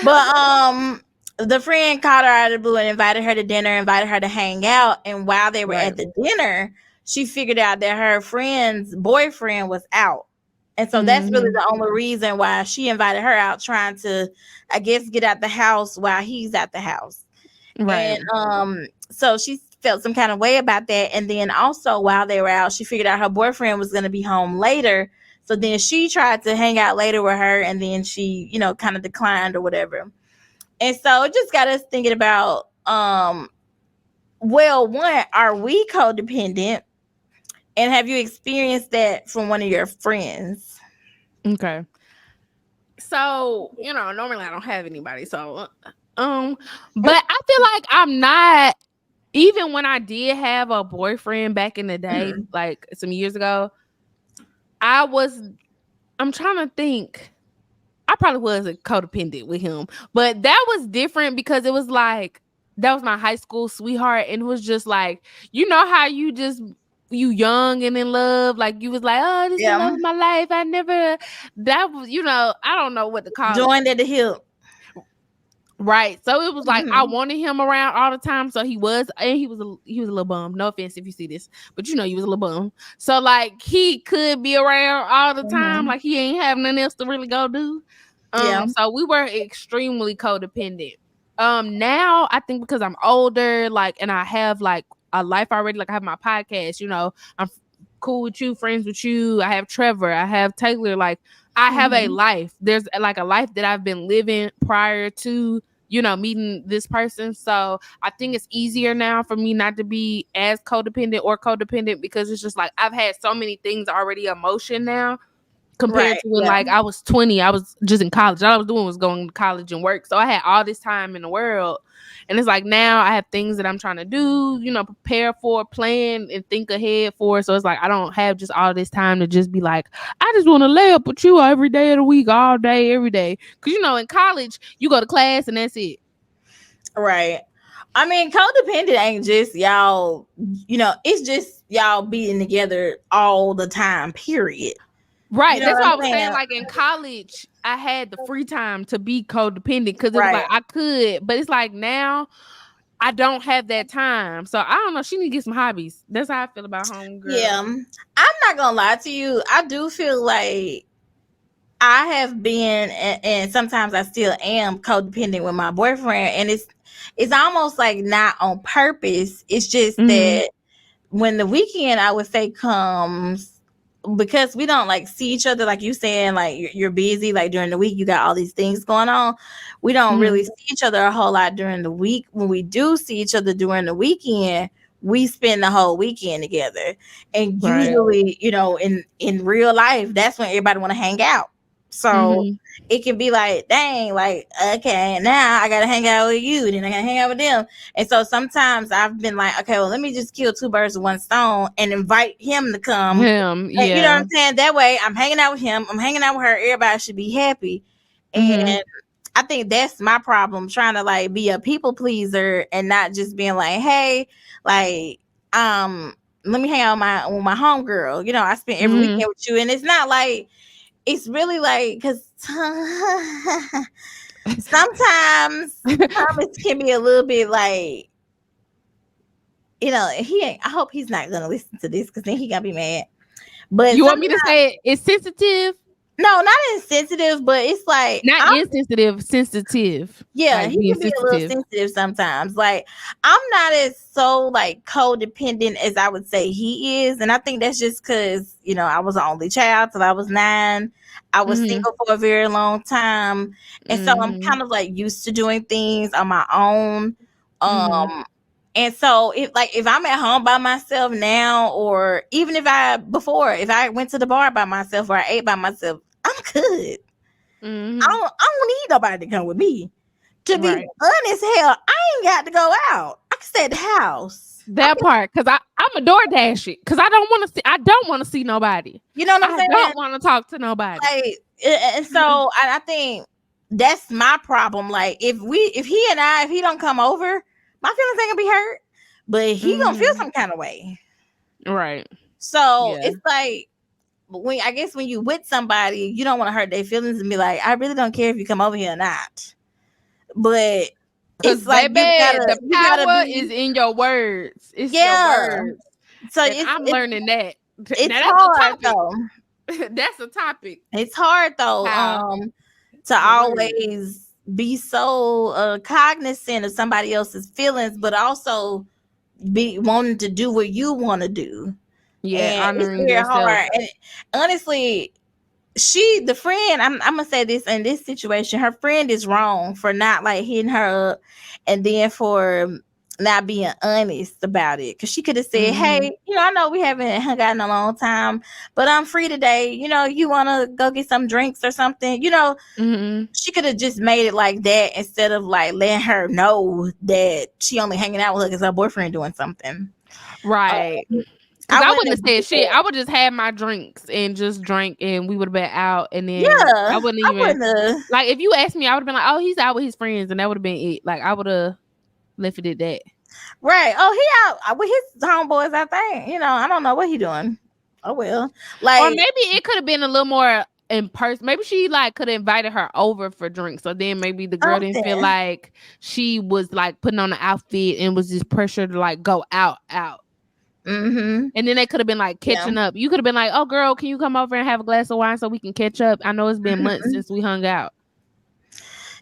But the friend called her out of the blue and invited her to dinner, invited her to hang out. And while they were at the dinner, she figured out that her friend's boyfriend was out. And so that's really the only reason why she invited her out, trying to, I guess, get out the house while he's at the house. Right. And so she felt some kind of way about that. And then also while they were out, she figured out her boyfriend was going to be home later. So then she tried to hang out later with her, and then she, kind of declined or whatever. And so it just got us thinking about, well, one, are we codependent? And have you experienced that from one of your friends? Okay. So, normally I don't have anybody. So, but I feel like I'm not, even when I did have a boyfriend back in the day, like some years ago, I'm trying to think. I probably wasn't codependent with him, but that was different because it was like, that was my high school sweetheart. And it was just like, how you young and in love, like you was like, oh, this is the love of my life. That was, I don't know what to call it. Joined at the hip. Right. So it was like I wanted him around all the time. So he was a little bum. No offense if you see this, but he was a little bum. So like he could be around all the time. Like he ain't have nothing else to really go do. So we were extremely codependent. Now I think because I'm older, like, and I have like a life already, like I have my podcast, I'm cool with you, friends with you. I have Trevor, I have Taylor, like I have a life. There's like a life that I've been living prior to meeting this person. So I think it's easier now for me not to be as codependent because it's just like I've had so many things already emotion now compared Right. to when Yeah. like I was 20. I was just in college. All I was doing was going to college and work. So I had all this time in the world. And it's like now I have things that I'm trying to do, prepare for, plan, and think ahead for. So it's like I don't have just all this time to just be like, I just want to lay up with you every day of the week, all day, every day. Because, in college, you go to class and that's it. Right. I mean, codependent ain't just y'all, it's just y'all being together all the time, period. Right. You know That's what why I I'm was saying, saying? like in college, I had the free time to be codependent because it was Right. like I could. But it's like now I don't have that time. So I don't know. She need to get some hobbies. That's how I feel about homegirl. Yeah. I'm not going to lie to you. I do feel like I have been, and sometimes I still am codependent with my boyfriend. And it's almost like not on purpose. It's just that when the weekend, I would say, comes, because we don't like see each other, like you saying, like you're busy, like during the week you got all these things going on. We don't really see each other a whole lot during the week. When we do see each other during the weekend, we spend the whole weekend together. And usually, in real life, that's when everybody want to hang out. So it can be like, dang, like, okay, now I gotta hang out with you, then I gotta hang out with them. And so sometimes I've been like, okay, well, let me just kill two birds with one stone and invite him to come. And, you know what I'm saying? That way I'm hanging out with him, I'm hanging out with her, everybody should be happy. And I think that's my problem, trying to like be a people pleaser and not just being like, hey, like, let me hang out with my homegirl. I spend every weekend with you. And it's not like, it's really like, because sometimes comments can be a little bit like, I hope he's not gonna listen to this because then he gonna be mad. But you want me to say it's sensitive? No, not insensitive, but it's like not insensitive, sensitive. Yeah, like he can be a little sensitive sometimes. Like I'm not as so like codependent as I would say he is, and I think that's just because I was an only child till I was 9. I was single for a very long time, and so I'm kind of like used to doing things on my own. And so if I'm at home by myself now, or even if I went to the bar by myself or I ate by myself, I'm good. I don't need nobody to come with me. To be honest, hell, I ain't got to go out. I can stay at the house. That part, because I'm a DoorDash it, because I don't want to see nobody. You know what I'm saying? I don't want to talk to nobody. Like, and so I think that's my problem. Like if he don't come over, my feelings ain't gonna be hurt, but he gonna feel some kind of way. Right. So it's like, when you with somebody, you don't want to hurt their feelings and be like, I really don't care if you come over here or not. But it's like the power is in your words. It's your words. So I'm learning that. It's hard though. That's a topic. It's hard though. To always be so cognizant of somebody else's feelings, but also be wanting to do what you want to do. Yeah, and it's very hard. And honestly, the friend, I'm gonna say this, in this situation, her friend is wrong for not like hitting her up, and then for not being honest about it. Because she could have said, hey, I know we haven't hung out in a long time, but I'm free today. You want to go get some drinks or something? She could have just made it like that instead of like letting her know that she only hanging out with her because her boyfriend doing something. Right. Because I wouldn't have said shit. I would just have my drinks and just drink, and we would have been out. And then I wouldn't even like, if you asked me, I would have been like, oh, he's out with his friends, and that would have been it. Like I would have left it at that. Right. Oh, he out with his homeboys, I think. I don't know what he doing. Oh well. Like, or maybe it could have been a little more in person. Maybe she like could have invited her over for drinks. So then maybe the girl didn't feel like she was like putting on the outfit and was just pressured to like go out. And then they could have been like catching up. You could have been like, oh girl, can you come over and have a glass of wine so we can catch up? I know it's been months since we hung out.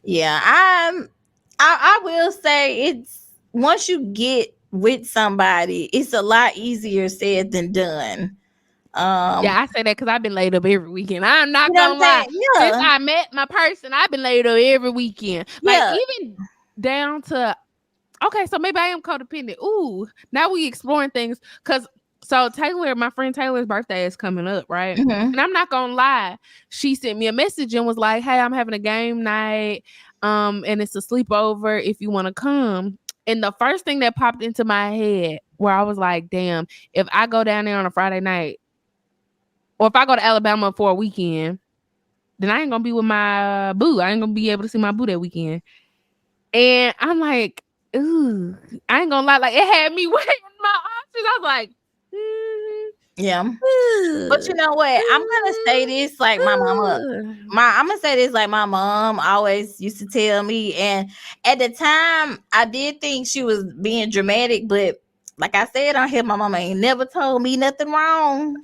Yeah, I will say, it's once you get with somebody, it's a lot easier said than done. Yeah, I say that because I've been laid up every weekend. I'm not gonna lie. Since I met my person, I've been laid up every weekend. Like down to, okay, so maybe I am codependent. Ooh, now we exploring things. Cause so Taylor, my friend Taylor's birthday is coming up, right? Mhm. And I'm not gonna lie, she sent me a message and was like, "Hey, I'm having a game night, and it's a sleepover if you want to come." And the first thing that popped into my head, where I was like, "Damn, if I go down there on a Friday night, or if I go to Alabama for a weekend, then I ain't gonna be with my boo. I ain't gonna be able to see my boo that weekend." And I'm like, ooh, I ain't gonna lie, like it had me weighing my options. I was like, Yeah. But you know what? I'm gonna say this like my mama. I'm gonna say this like my mom always used to tell me, and at the time I did think she was being dramatic, but like I said on here, my mama ain't never told me nothing wrong.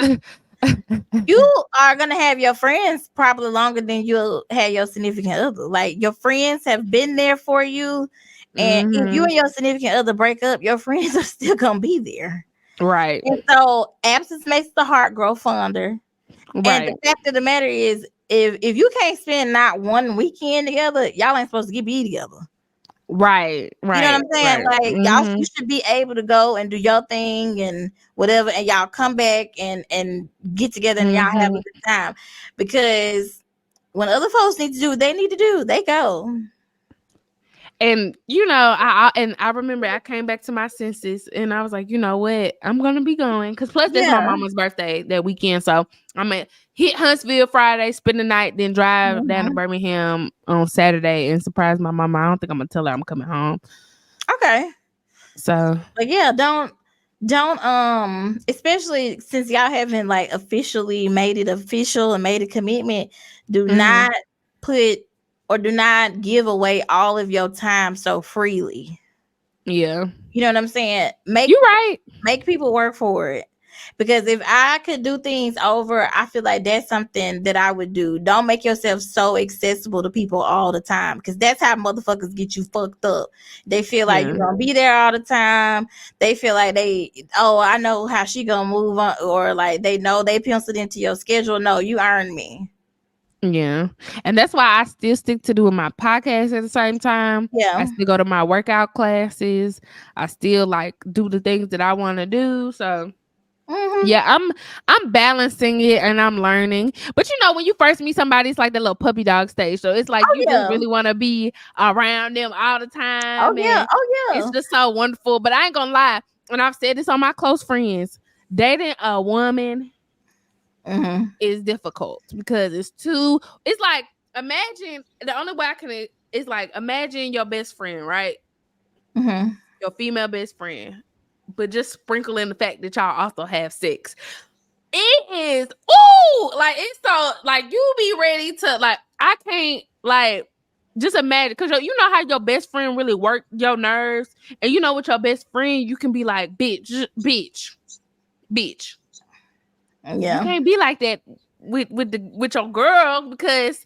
You are gonna have your friends probably longer than you'll have your significant other. Like your friends have been there for you, and if you and your significant other break up, your friends are still gonna be there. Right. And so absence makes the heart grow fonder. And Right. the fact of the matter is, if you can't spend not one weekend together, y'all ain't supposed to get be together. Right. You know what Right. I'm saying? Right. Like you should be able to go and do your thing and whatever, and y'all come back and get together and y'all have a good time. Because when other folks need to do what they need to do, they go. And I remember I came back to my senses and I was like, you know what, I'm gonna be going, because plus that's my Yeah. mama's birthday that weekend, so I'm gonna hit Huntsville Friday, spend the night, then drive down to Birmingham on Saturday and surprise my mama. I don't think I'm gonna tell her I'm coming home. Okay. So, but yeah, don't especially since y'all haven't like officially made it official and made a commitment, do not put or do not give away all of your time so freely. yeah, You know what I'm saying? you're right. Make people work for it. Because if I could do things over, I feel like that's something that I would do. Don't make yourself so accessible to people all the time, because that's how motherfuckers get you fucked up. They feel like you're gonna be there all the time. They feel like I know how she gonna move on, or like they know they penciled into your schedule. No, you earned me. Yeah. And that's why I still stick to doing my podcast at the same time. Yeah. I still go to my workout classes. I still like do the things that I want to do. So yeah, I'm balancing it and I'm learning. But when you first meet somebody, it's like the little puppy dog stage. So it's like you just really want to be around them all the time. And it's just so wonderful. But I ain't gonna lie, and I've said this on my close friends, dating a woman is difficult because it's like, imagine, the only way I can is like, imagine your best friend, right? Your female best friend, but just sprinkle in the fact that y'all also have sex. It is like, it's so like, you be ready to, like, I can't, like, just imagine, because you know how your best friend really work your nerves, and with your best friend you can be like, bitch. Yeah. You can't be like that with your girl, because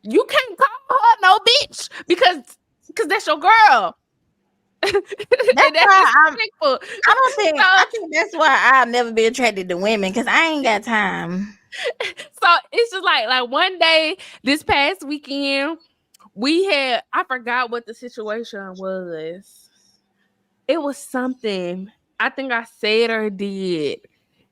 you can't call her no bitch because that's your girl. That's that's why disrespectful. I think that's why I've never been attracted to women, because I ain't got time. So it's just like one day this past weekend, I forgot what the situation was. It was something I think I said or did.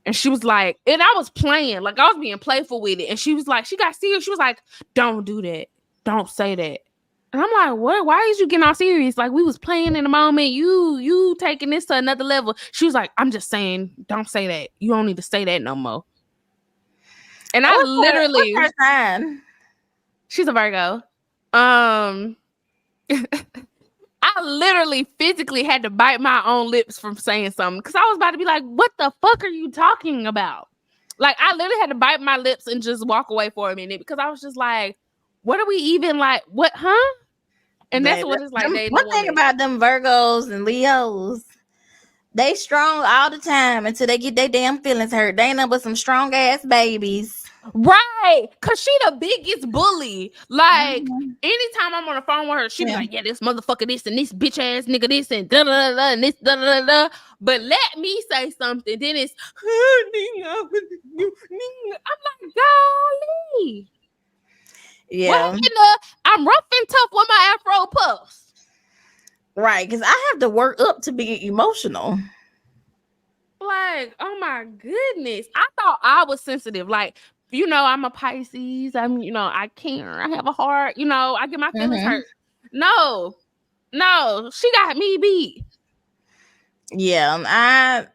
And she was like, and I was playing, like I was being playful with it. And she was like, she got serious. She was like, don't do that. Don't say that. And I'm like, what? Why is you getting all serious? Like, we was playing in the moment. You taking this to another level. She was like, I'm just saying, don't say that. You don't need to say that no more. And I literally, what's her sign? She's a Virgo. I literally physically had to bite my own lips from saying something, because I was about to be like, what the fuck are you talking about? Like, I literally had to bite my lips and just walk away for a minute, because I was just like, what are we even like? What, huh? And that's what it's like. One thing about them Virgos and Leos, they strong all the time until they get their damn feelings hurt. They ain't nothing but some strong ass babies. Right, cause she the biggest bully. Like, anytime I'm on the phone with her, she be like, yeah, this motherfucker this and this bitch ass nigga this and da da da and this da da da. But let me say something, then it's I'm like, golly. Yeah. Well, I'm rough and tough with my afro puffs. Right, because I have to work up to be emotional. Like, oh my goodness. I thought I was sensitive. Like, I'm a Pisces. I care. I have a heart. I get my feelings Mm-hmm. hurt. No, she got me beat. Yeah,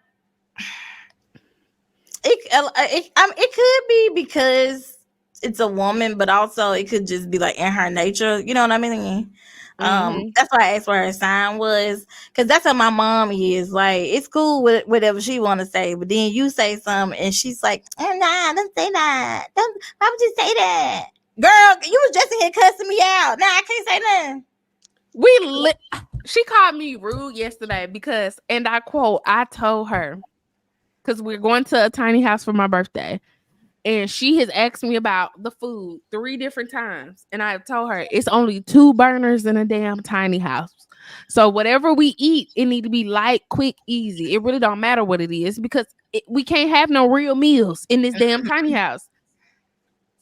it could be because it's a woman, but also it could just be like in her nature. You know what I mean? Mm-hmm. That's why I asked where her sign was, because that's how my mom is. Like, it's cool with whatever she want to say, but then you say something and she's like, "Nah, don't say that. Don't. Why would you say that, girl? You was just in here cussing me out. Nah, I can't say nothing." She called me rude yesterday because, and I quote, I told her, because we're going to a tiny house for my birthday. And she has asked me about the food 3 different times. And I told her it's only 2 burners in a damn tiny house. So whatever we eat, it need to be light, quick, easy. It really don't matter what it is, because we can't have no real meals in this damn tiny house.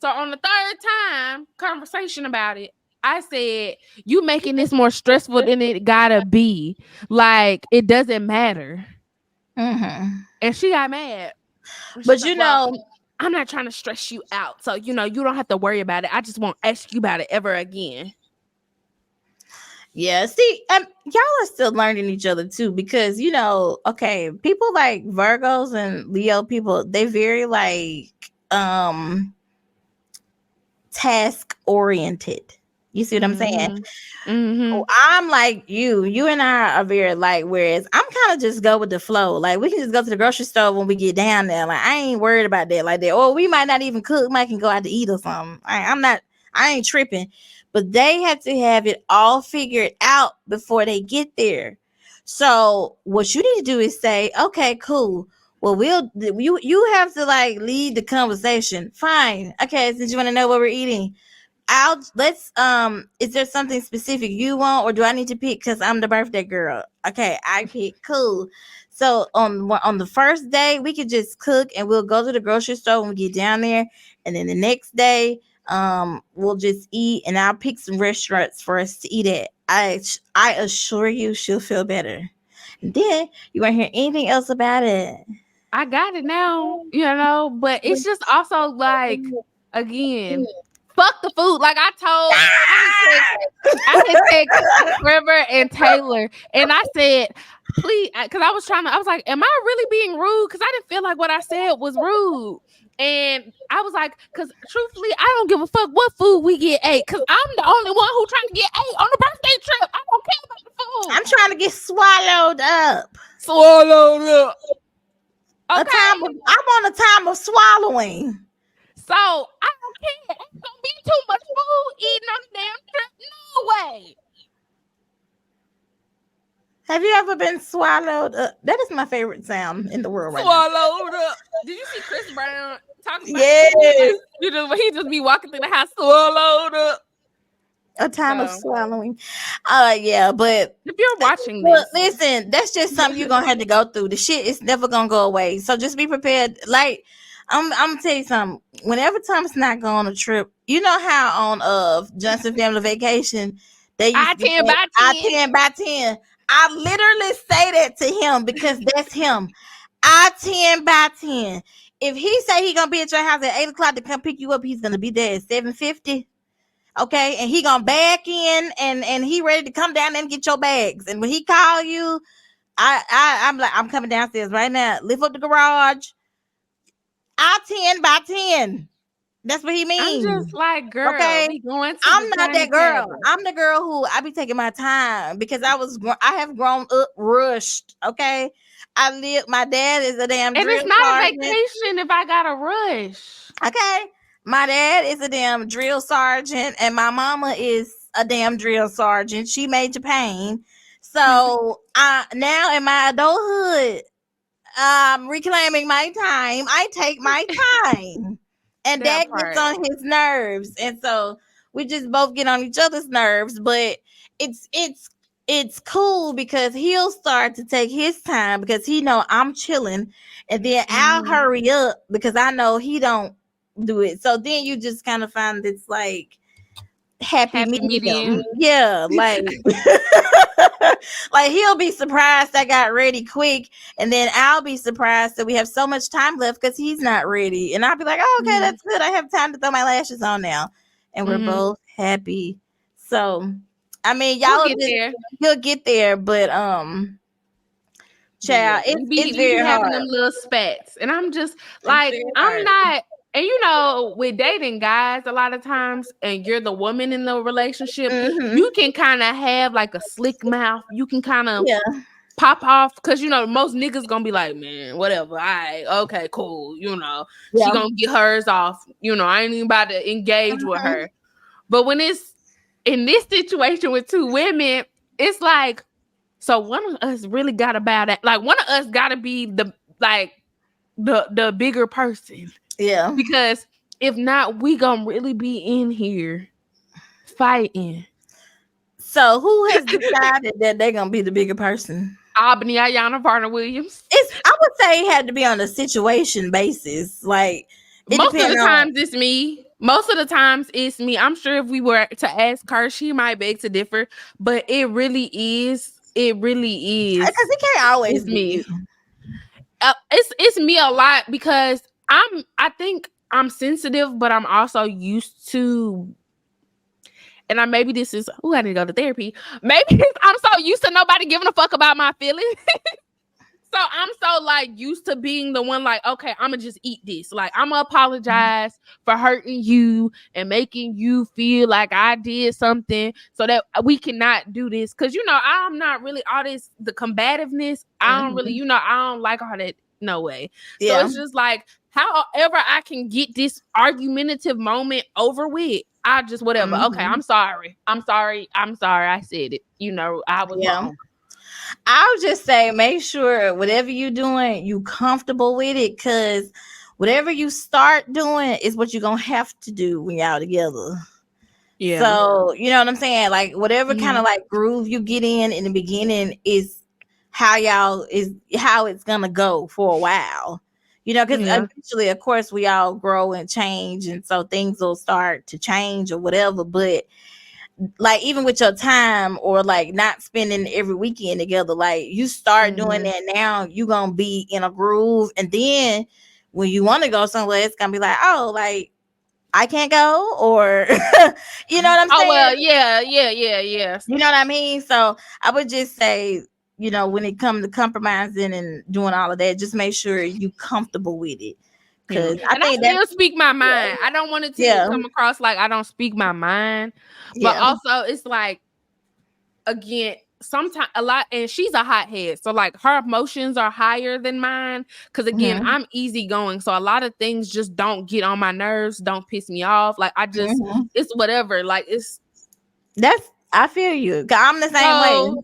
So on the 3rd time conversation about it, I said, you making this more stressful than it gotta be. Like, it doesn't matter. Mm-hmm. And she got mad. But Like, well, I'm not trying to stress you out. So, you don't have to worry about it. I just won't ask you about it ever again. Yeah, see, y'all are still learning each other too, because okay, people like Virgos and Leo people, they very like task oriented. You see what I'm saying? Mm-hmm. I'm like you and I are very like, whereas I'm kind of just go with the flow. Like, we can just go to the grocery store when we get down there. Like, I ain't worried about that like that. Or we might not even cook, might can go out to eat or something. I ain't tripping. But they have to have it all figured out before they get there. So what you need to do is say, okay, cool. Well, you have to like lead the conversation. Fine. Okay, since you want to know what we're eating, is there something specific you want, or do I need to pick because I'm the birthday girl? Okay, I pick. Cool. So on the first day, we could just cook and we'll go to the grocery store when we get down there, and then the next day, we'll just eat, and I'll pick some restaurants for us to eat at. I assure you, she'll feel better. And then you won't hear anything else about it. I got it now, but it's just also like, again, fuck the food. Like I had text Trevor and Taylor, and I said, please, because I was like, am I really being rude? Because I didn't feel like what I said was rude. And I was like, because truthfully, I don't give a fuck what food we get ate, because I'm the only one who trying to get ate on the birthday trip. I don't care about the food. I'm trying to get swallowed up. Okay. I'm on a time of swallowing. So I don't care. It's gonna be too much food eating on the damn trip. No way. Have you ever been swallowed up? That is my favorite sound in the world right Swallowed up. Did you see Chris Brown talking about Yes. he just be walking through the house swallowed up. A time of swallowing. Yeah, but if you're watching this, listen, that's just something you're gonna have to go through. The shit is never gonna go away. So just be prepared. Like, I'm gonna tell you something. Whenever Thomas not go on a trip, you know how on Johnson Family Vacation they used to I-10 by 10. I-10 by 10. I literally say that to him because that's him. I-10 by 10. If he say he gonna be at your house at 8 o'clock to come pick you up, he's gonna be there at 7:50. Okay, and he gonna back in and he ready to come down and get your bags. And when he call you, I'm like, I'm coming downstairs right now. Lift up the garage. I-10 by 10. That's what he means. I'm just like, girl, okay, we going to I'm the not that dining girl. table. I'm the girl who I be taking my time because I have grown up rushed. Okay, my dad is a damn and drill it's not sergeant. a vacation if I got a rush. Okay, my dad is a damn drill sergeant, and my mama is a damn drill sergeant. She Major Payne. So now in my adulthood, I'm reclaiming my time. I take my time. And that gets on his nerves. And so we just both get on each other's nerves. But it's cool because he'll start to take his time because he know I'm chilling. And then I'll hurry up because I know he don't do it. So then you just kind of find this like happy medium. Yeah, like Like he'll be surprised I got ready quick, and then I'll be surprised that we have so much time left because he's not ready. And I'll be like, oh, okay, that's good. I have time to throw my lashes on now. And we're both happy. So I mean, We'll y'all get there. he'll get there, but child, it's We be very having hard. them little spats, and I'm just like, very I'm hard. not. And you know, with dating guys, a lot of times, and you're the woman in the relationship, you can kind of have like a slick mouth. You can kind of Yeah. pop off because you know most niggas gonna be like, man, whatever. All right, okay, cool. You know, she Yeah. gonna get hers off. You know, I ain't even about to engage with her. But when it's in this situation with two women, it's like, so one of us really gotta bow that. Like one of us gotta be the bigger person. Yeah. Because if not, we gonna really be in here fighting. So who has decided that they're gonna be the bigger person? Albany, Ayana, Varner Williams. I would say it had to be on a situation basis. Like Most of the times it's me. Most of the times it's me. I'm sure if we were to ask her, she might beg to differ, but it really is. It really is. Because it can't always be me. you. It's me a lot because I think I'm sensitive, but I'm also used to, and maybe this is, I need to go to therapy. Maybe I'm so used to nobody giving a fuck about my feelings. So I'm so like used to being the one like, okay, I'm gonna just eat this. Like I'm gonna apologize for hurting you and making you feel like I did something so that we cannot do this. Cause you know, I'm not really all this, the combativeness. I don't really, I don't like all that. No way. Yeah. So it's just like, however I can get this argumentative moment over with, I just whatever. Okay, I'm sorry. I said it. You know, I was wrong. I'll just say make sure whatever you're doing, you comfortable with it, because whatever you start doing is what you're gonna have to do when y'all together. Yeah. So you know what I'm saying? Like whatever kind of like groove you get in the beginning is how it's gonna go for a while. You know, because eventually, of course, we all grow and change, and so things will start to change or whatever. But like even with your time or like not spending every weekend together, like you start doing that now, you gonna be in a groove, and then when you want to go somewhere, it's gonna be like, oh, like I can't go, or you know what I'm saying? Oh well, yeah. You know what I mean? So I would just say, you know, when it comes to compromising and doing all of that, just make sure you comfortable with it. Because I still speak my mind. I don't want it to come across like I don't speak my mind. But also it's like, again, sometimes a lot, and she's a hothead. So like her emotions are higher than mine. Cause again, I'm easygoing. So a lot of things just don't get on my nerves, don't piss me off. Like I just it's whatever. Like I feel you. Cause I'm the same way.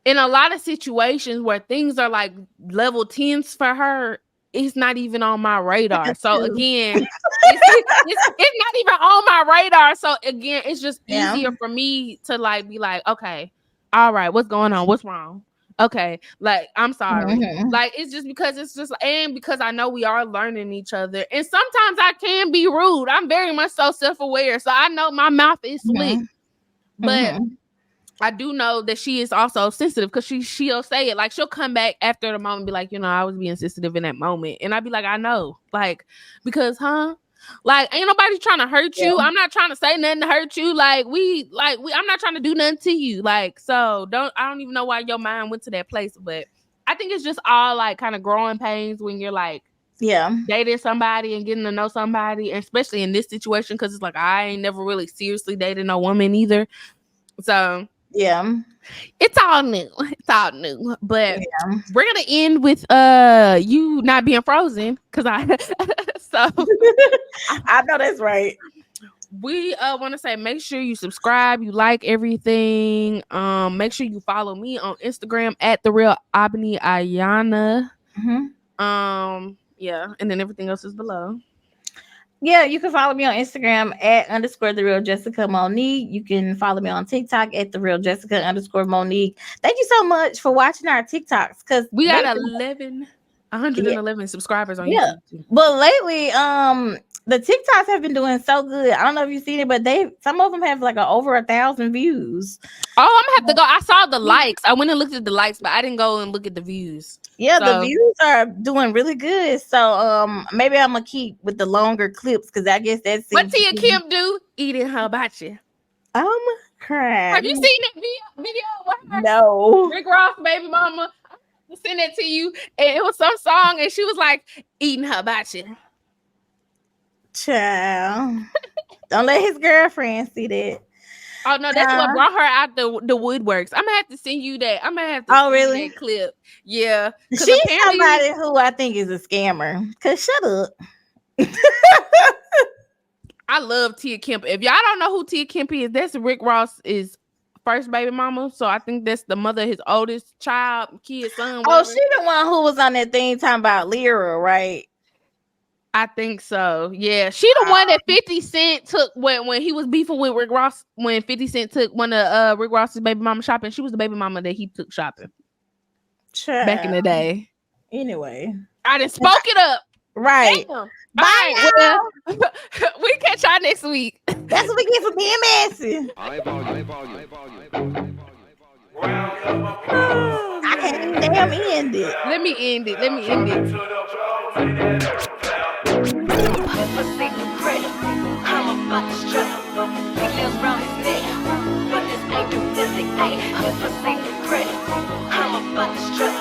In a lot of situations where things are like level 10s for her, it's not even on my radar. So again, it's not even on my radar. So again, it's just easier for me to like be like, okay, all right, what's going on? What's wrong? Okay, like I'm sorry. Like it's just because and because I know we are learning each other. And sometimes I can be rude. I'm very much so self-aware. So I know my mouth is slick. But I do know that she is also sensitive because she'll say it. Like she'll come back after the moment and be like, you know, I was being sensitive in that moment. And I'd be like, I know. Like, because like ain't nobody trying to hurt you. I'm not trying to say nothing to hurt you. Like I'm not trying to do nothing to you. Like, so I don't even know why your mind went to that place. But I think it's just all like kind of growing pains when you're like dating somebody and getting to know somebody, and especially in this situation, because it's like I ain't never really seriously dated no woman either. So it's all new. But we're gonna end with you not being frozen, because so I know that's right. We want to say make sure you subscribe, you like everything. Make sure you follow me on Instagram at the real Albany Ayana. And then everything else is below. Yeah, you can follow me on Instagram at _ the real Jessica Monique. You can follow me on TikTok at the real Jessica _ Monique. Thank you so much for watching our TikToks, because we got 11 111 subscribers on Yeah. YouTube too. But lately, the TikToks have been doing so good. I don't know if you've seen it, but some of them have like over 1,000 views. Oh, I'm gonna have to go. I saw the likes. I went and looked at the likes, but I didn't go and look at the views. Yeah, So, the views are doing really good. So maybe I'm gonna keep with the longer clips because I guess that's what Tia Kim do? Eating her hibachi. I'm crying. Have you seen that video with her? No. Rick Ross, baby mama. I sent that to you, and it was some song, and she was like eating hibachi. Child. Don't let his girlfriend see that. Oh no, that's what brought her out the woodworks. I'm gonna have to send you that. I'm gonna have to send really? you that clip. Yeah. She's somebody who I think is a scammer. Cause shut up. I love Tia Kemp. If y'all don't know who Tia Kemp is, that's Rick Ross's first baby mama. So I think that's the mother of his oldest child, kid, son. Whatever. Oh, she the one who was on that thing talking about Lyra, right? I think so. Yeah, she the one that 50 Cent took when he was beefing with Rick Ross. When 50 Cent took one of Rick Ross's baby mama shopping, she was the baby mama that he took shopping back in the day. Anyway, I done spoke it up. Right. Damn. Bye. Well, we catch y'all next week. That's what we get for being messy. I can't even damn end it. Let me end it. Let me end it. I'm about to strip. He lives round his neck, but this ain't the physic. I'm about to strip.